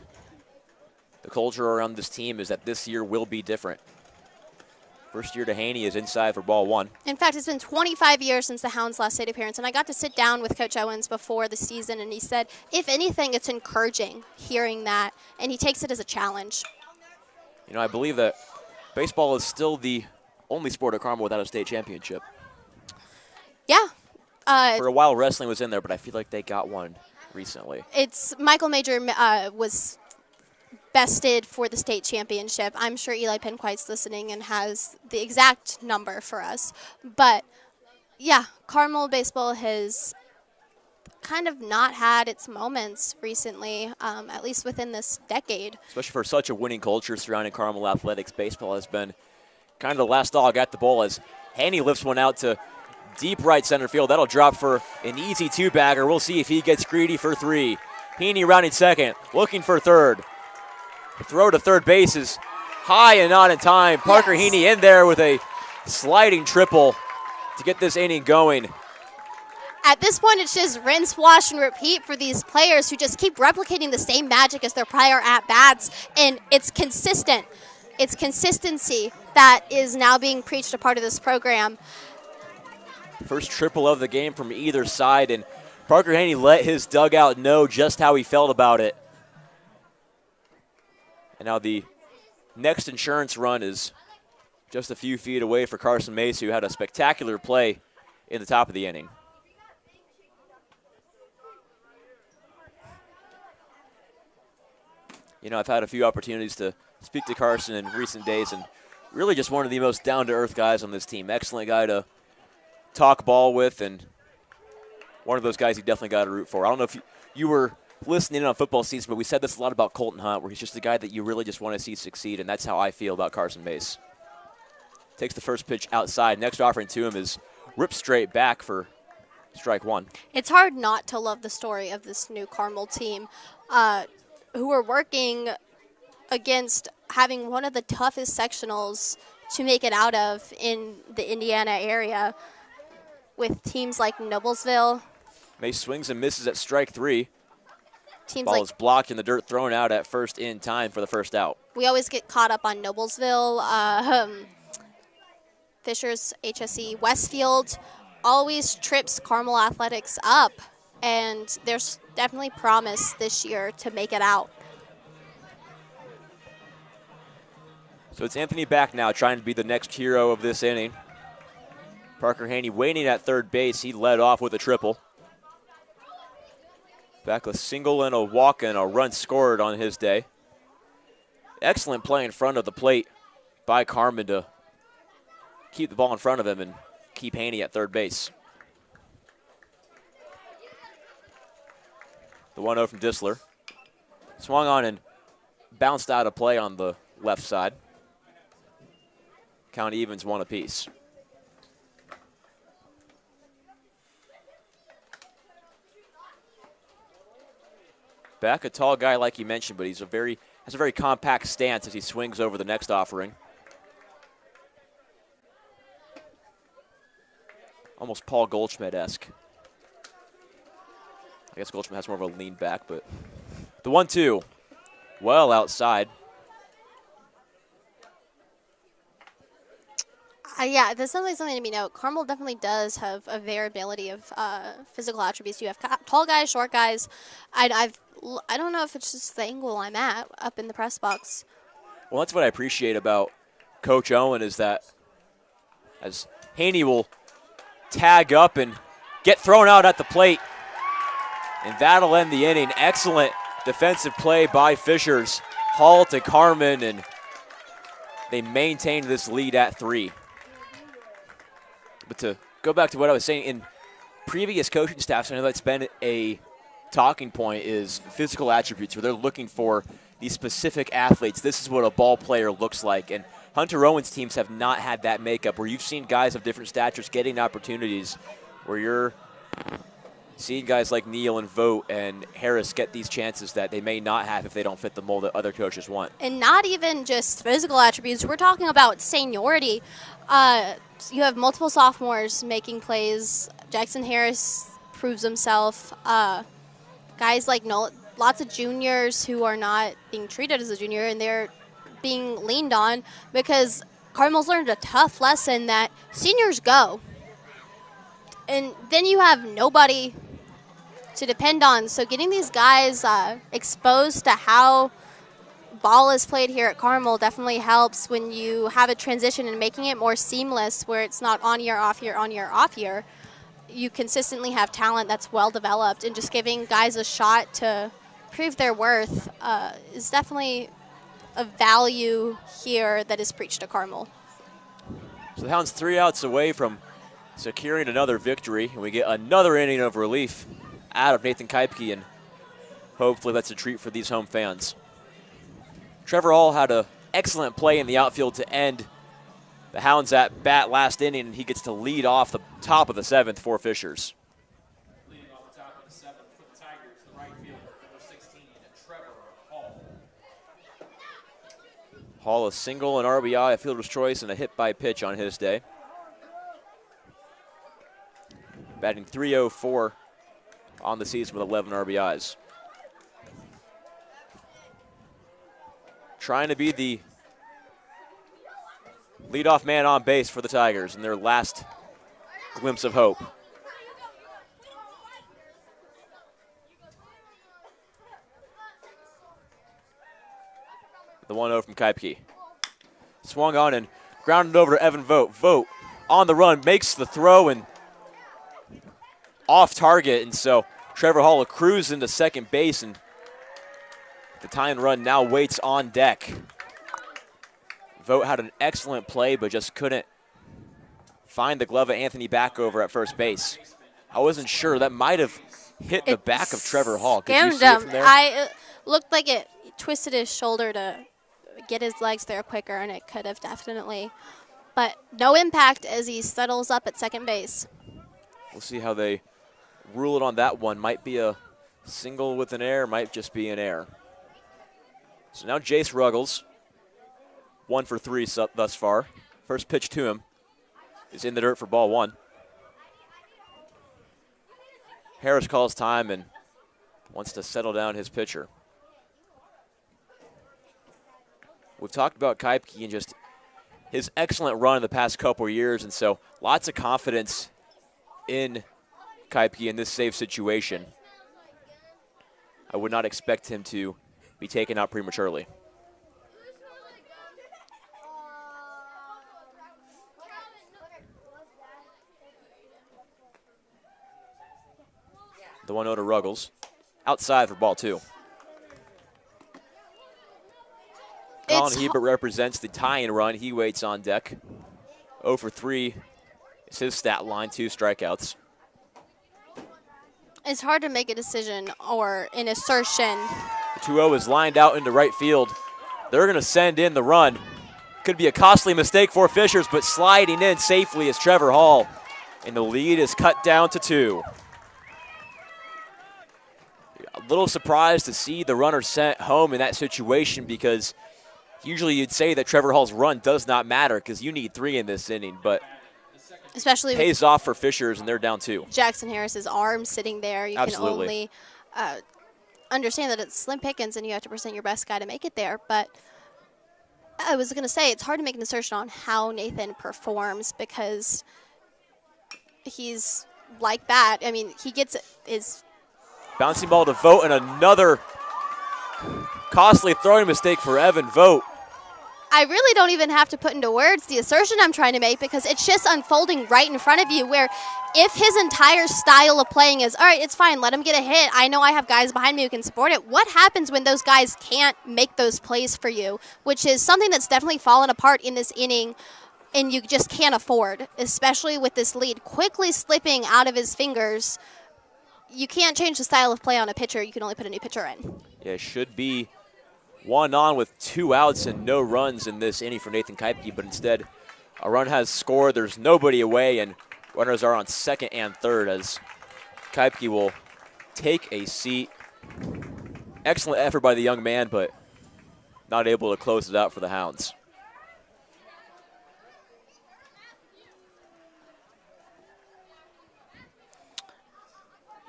A: the culture around this team is that this year will be different. First year to Haney is inside for ball one.
B: In fact, it's been 25 years since the Hounds' last state appearance, and I got to sit down with Coach Owens before the season, and he said, if anything, it's encouraging hearing that, and he takes it as a challenge.
A: You know, I believe that baseball is still the only sport at Carmel without a state championship.
B: Yeah.
A: For a while, wrestling was in there, but I feel like they got one recently.
B: It's Michael Major was bested for the state championship. I'm sure Eli Penquite's listening and has the exact number for us. But, yeah, Carmel baseball has kind of not had its moments recently, at least within this decade.
A: Especially for such a winning culture surrounding Carmel athletics, baseball has been kind of the last dog at the ball as Haney lifts one out to deep right center field. That'll drop for an easy two-bagger. We'll see if he gets greedy for three. Haney rounding second, looking for third. The throw to third base is high and not in time. Parker Haney in there with a sliding triple to get this inning going.
B: At this point, it's just rinse, wash, and repeat for these players who just keep replicating the same magic as their prior at-bats, and it's consistent. It's consistency that is now being preached a part of this program.
A: First triple of the game from either side, and Parker Haney let his dugout know just how he felt about it. And now the next insurance run is just a few feet away for Carson Mace, who had a spectacular play in the top of the inning. You know, I've had a few opportunities to speak to Carson in recent days, and really just one of the most down-to-earth guys on this team. Excellent guy to talk ball with, and one of those guys you definitely got to root for. I don't know if you were listening in on football season, but we said this a lot about Colton Hunt, where he's just a guy that you really just want to see succeed, and that's how I feel about Carson Mace. Takes the first pitch outside. Next offering to him is ripped straight back for strike one.
B: It's hard not to love the story of this new Carmel team who are working against having one of the toughest sectionals to make it out of in the Indiana area with teams like Noblesville.
A: Mace swings and misses at strike three.
B: Teams
A: Ball
B: like
A: is blocked in the dirt, thrown out at first in time for the first out.
B: we always get caught up on Noblesville. Fishers, HSE, Westfield always trips Carmel athletics up, and there's definitely promise this year to make it out.
A: So it's Anthony back now, trying to be the next hero of this inning. Parker Haney waiting at third base. He led off with a triple. Back a single and a walk and a run scored on his day. Excellent play in front of the plate by Carmen to keep the ball in front of him and keep Haney at third base. The 1-0 from Disler. Swung on and bounced out of play on the left side. Count evens one apiece. Back, a tall guy like you mentioned, but has a very compact stance as he swings over the next offering. Almost Paul Goldschmidt-esque. I guess Goldschmidt has more of a lean back, but the 1-2, well outside.
B: Yeah, there's something to be noted. Carmel definitely does have a variability of physical attributes. You have tall guys, short guys. I don't know if it's just the angle I'm at up in the press box.
A: Well, that's what I appreciate about Coach Owen is that as Haney will tag up and get thrown out at the plate, and that'll end the inning. Excellent defensive play by Fishers. Hall to Carmen, and they maintain this lead at 3. But to go back to what I was saying, in previous coaching staffs, I know that's been a talking point, is physical attributes, where they're looking for these specific athletes. This is what a ball player looks like. And Hunter Owen's teams have not had that makeup, where you've seen guys of different statures getting opportunities, where you're seeing guys like Neal and Vogt and Harris get these chances that they may not have if they don't fit the mold that other coaches want.
B: And not even just physical attributes. We're talking about seniority. You have multiple sophomores making plays. Jackson Harris proves himself. Guys like lots of juniors who are not being treated as a junior, and they're being leaned on because Carmel's learned a tough lesson that seniors go. And then you have nobody to depend on. So getting these guys exposed to how ball is played here at Carmel definitely helps when you have a transition and making it more seamless where it's not on year, off year, on year, off year. You consistently have talent that's well developed, and just giving guys a shot to prove their worth is definitely a value here that is preached to Carmel.
A: So the Hounds 3 outs away from securing another victory, and we get another inning of relief out of Nathan Keipke, and hopefully that's a treat for these home fans. Trevor Hall had an excellent play in the outfield to end the Hounds at bat last inning, and he gets to lead off the top of the 7th for Fishers.
D: Leading off the top of the 7th for the Tigers, the right fielder, number 16, Trevor Hall.
A: Hall a single, an RBI, a fielder's choice, and a hit by pitch on his day. Batting .304 on the season with 11 RBIs. Trying to be the leadoff man on base for the Tigers in their last glimpse of hope. The 1-0 from Keipke. Swung on and grounded over to Evan Vogt. Vogt on the run, makes the throw and off target, and so Trevor Hall accrues into second base, and the tying run now waits on deck. Vogt had an excellent play, but just couldn't find the glove of Anthony Backover at first base. I wasn't sure. That might have hit the back of Trevor Hall. Could you see it from there?
B: I looked like it twisted his shoulder to get his legs there quicker, and it could have definitely. But no impact as he settles up at second base.
A: We'll see how they rule it on that one. Might be a single with an error, might just be an error. So now Jace Ruggles, 1 for 3 thus far. First pitch to him is in the dirt for ball 1. Harris calls time and wants to settle down his pitcher. We've talked about Keipke and just his excellent run in the past couple of years, and so lots of confidence in Keipke in this save situation. I would not expect him to be taken out prematurely. The 1-0 to Ruggles. Outside for ball 2. Colin Hebert represents the tying run. He waits on deck. 0 for 3 is his stat line, 2 strikeouts.
B: It's hard to make a decision or an assertion.
A: The 2-0 is lined out into right field. They're going to send in the run. Could be a costly mistake for Fishers, but sliding in safely is Trevor Hall. And the lead is cut down to 2. A little surprised to see the runner sent home in that situation, because usually you'd say that Trevor Hall's run does not matter because you need 3 in this inning, but
B: especially
A: pays off for Fishers, and they're down 2.
B: Jackson Harris's arm sitting there. You
A: Absolutely.
B: can only understand that it's slim pickings and you have to present your best guy to make it there. But I was going to say, it's hard to make an assertion on how Nathan performs because he's like that. I mean, he gets his
A: bouncing ball to Vogt, and another costly throwing mistake for Evan Vogt.
B: I really don't even have to put into words the assertion I'm trying to make, because it's just unfolding right in front of you, where if his entire style of playing is, all right, it's fine, let him get a hit, I know I have guys behind me who can support it, what happens when those guys can't make those plays for you, which is something that's definitely fallen apart in this inning and you just can't afford, especially with this lead quickly slipping out of his fingers. You can't change the style of play on a pitcher. You can only put a new pitcher in.
A: Yeah, it should be 1 on with 2 outs and no runs in this inning for Nathan Keipke, but instead a run has scored. There's nobody away, and runners are on second and third as Keipke will take a seat. Excellent effort by the young man, but not able to close it out for the Hounds.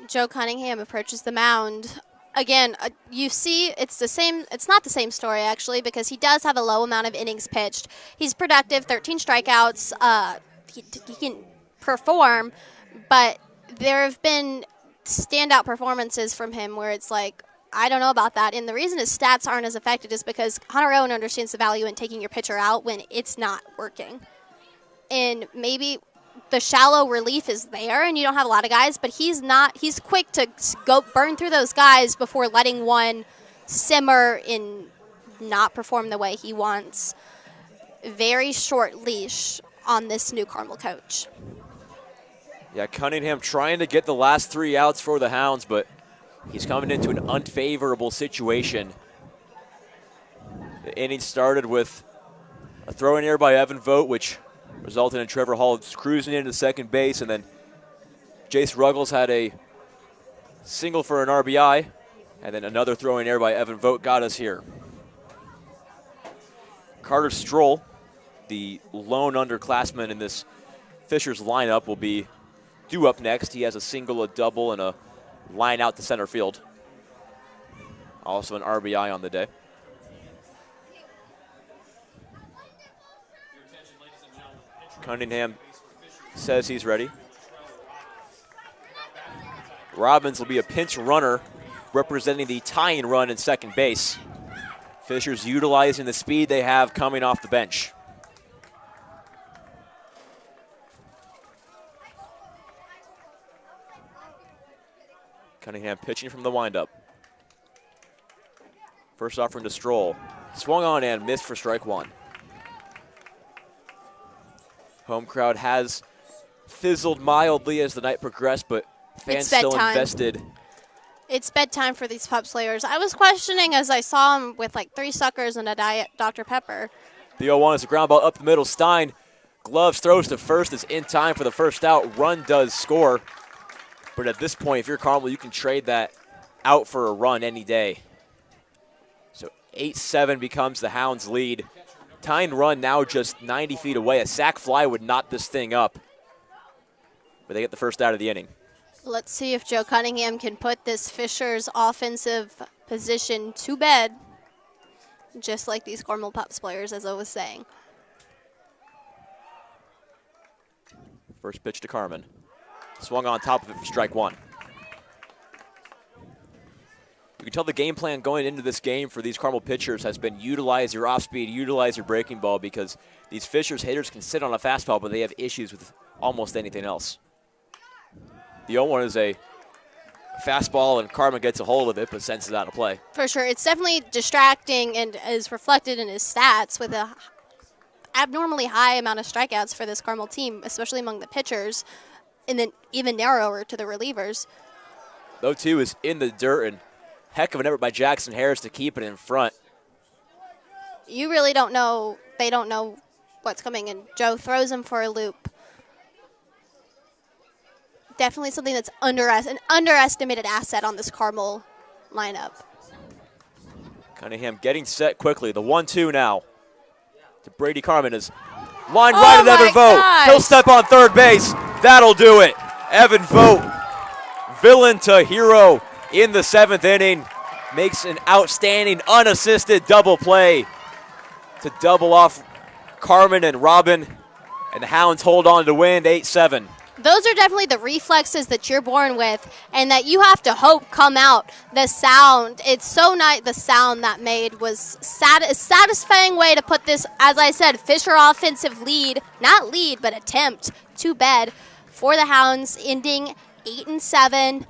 B: Joe Cunningham approaches the mound again, you see it's the same. It's not the same story, actually, because he does have a low amount of innings pitched. He's productive, 13 strikeouts. He can perform, but there have been standout performances from him where it's like, I don't know about that. And the reason his stats aren't as affected is because Hunter Owen understands the value in taking your pitcher out when it's not working. And maybe the shallow relief is there and you don't have a lot of guys, but he's quick to go burn through those guys before letting one simmer and not perform the way he wants. Very short leash on this new Carmel coach.
A: Yeah, Cunningham trying to get the last 3 outs for the Hounds, but he's coming into an unfavorable situation. The inning started with a throw in error by Evan Vogt, which resulted in Trevor Hall cruising into second base, and then Jace Ruggles had a single for an RBI, and then another throw in error by Evan Vogt got us here. Carter Stroll, the lone underclassman in this Fishers lineup, will be due up next. He has a single, a double, and a line out to center field. Also an RBI on the day. Cunningham says he's ready. Robbins will be a pinch runner representing the tying run in second base. Fishers utilizing the speed they have coming off the bench. Cunningham pitching from the windup. First offering to Stroll. Swung on and missed for strike one. Home crowd has fizzled mildly as the night progressed, but fans still invested.
B: It's bedtime for these pup slayers. I was questioning as I saw him with like 3 suckers and a Diet Dr. Pepper.
A: The 0-1 is a ground ball up the middle. Stein gloves, throws to first, is in time for the first out. Run does score. But at this point, if you're Carmel, you can trade that out for a run any day. So 8-7 becomes the Hounds' lead. Tying run now just 90 feet away. A sac fly would knot this thing up. But they get the first out of the inning.
B: Let's see if Joe Cunningham can put this Fishers offensive position to bed, just like these Carmel Pups players, as I was saying.
A: First pitch to Carmen. Swung on top of it for strike one. You can tell the game plan going into this game for these Carmel pitchers has been utilize your off speed, utilize your breaking ball, because these Fishers hitters can sit on a fastball, but they have issues with almost anything else. The 0-1 is a fastball, and Carmen gets a hold of it, but sends it out of play.
B: For sure. It's definitely distracting and is reflected in his stats with a abnormally high amount of strikeouts for this Carmel team, especially among the pitchers, and then even narrower to the relievers.
A: 0-2 is in the dirt, and heck of an effort by Jackson Harris to keep it in front.
B: You really don't know. They don't know what's coming, and Joe throws him for a loop. Definitely something that's an underestimated asset on this Carmel lineup.
A: Cunningham getting set quickly. The 1-2 now to Brady Carmen is line right at Evan Vogt. He'll step on third base. That'll do it. Evan Vogt, villain to hero in the 7th inning, makes an outstanding unassisted double play to double off Carmen and Robin, and the Hounds hold on to win 8-7.
B: Those are definitely the reflexes that you're born with and that you have to hope come out. The sound, it's so nice. The sound that made was a satisfying way to put this, as I said, Fisher offensive lead, not lead, but attempt to bed for the Hounds, ending 8-7.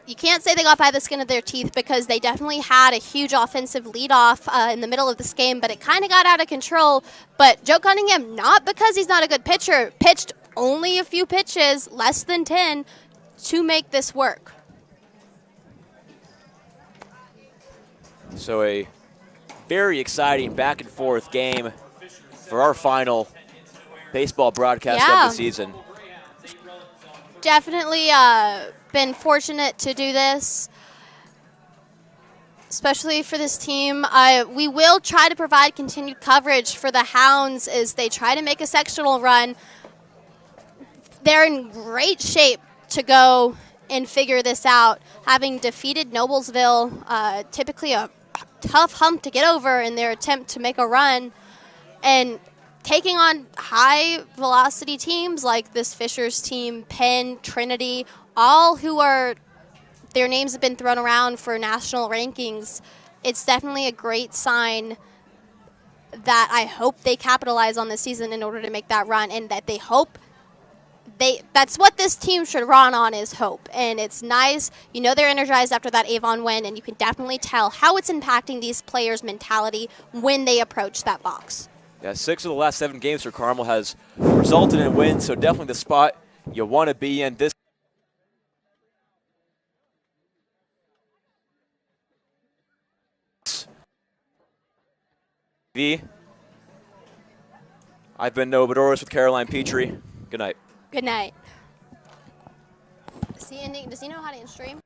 B: You can't say they got by the skin of their teeth because they definitely had a huge offensive leadoff in the middle of this game, but it kind of got out of control. But Joe Cunningham, not because he's not a good pitcher, pitched only a few pitches, less than 10, to make this work.
A: So a very exciting back and forth game for our final baseball broadcast of the season.
B: Definitely been fortunate to do this, especially for this team. We will try to provide continued coverage for the Hounds as they try to make a sectional run. They're in great shape to go and figure this out, having defeated Noblesville, typically a tough hump to get over in their attempt to make a run, and taking on high velocity teams like this Fishers team, Penn, Trinity, all who are, their names have been thrown around for national rankings. It's definitely a great sign that I hope they capitalize on this season in order to make that run, and that they hope that's what this team should run on, is hope. And it's nice. You know, they're energized after that Avon win, and you can definitely tell how it's impacting these players' mentality when they approach that box.
A: Yeah, 6 of the last 7 games for Carmel has resulted in wins, so definitely the spot you want to be in. This I've been Noah Bedoris with Caroline Petrie. Good night.
B: Good night. Does he know how to end stream?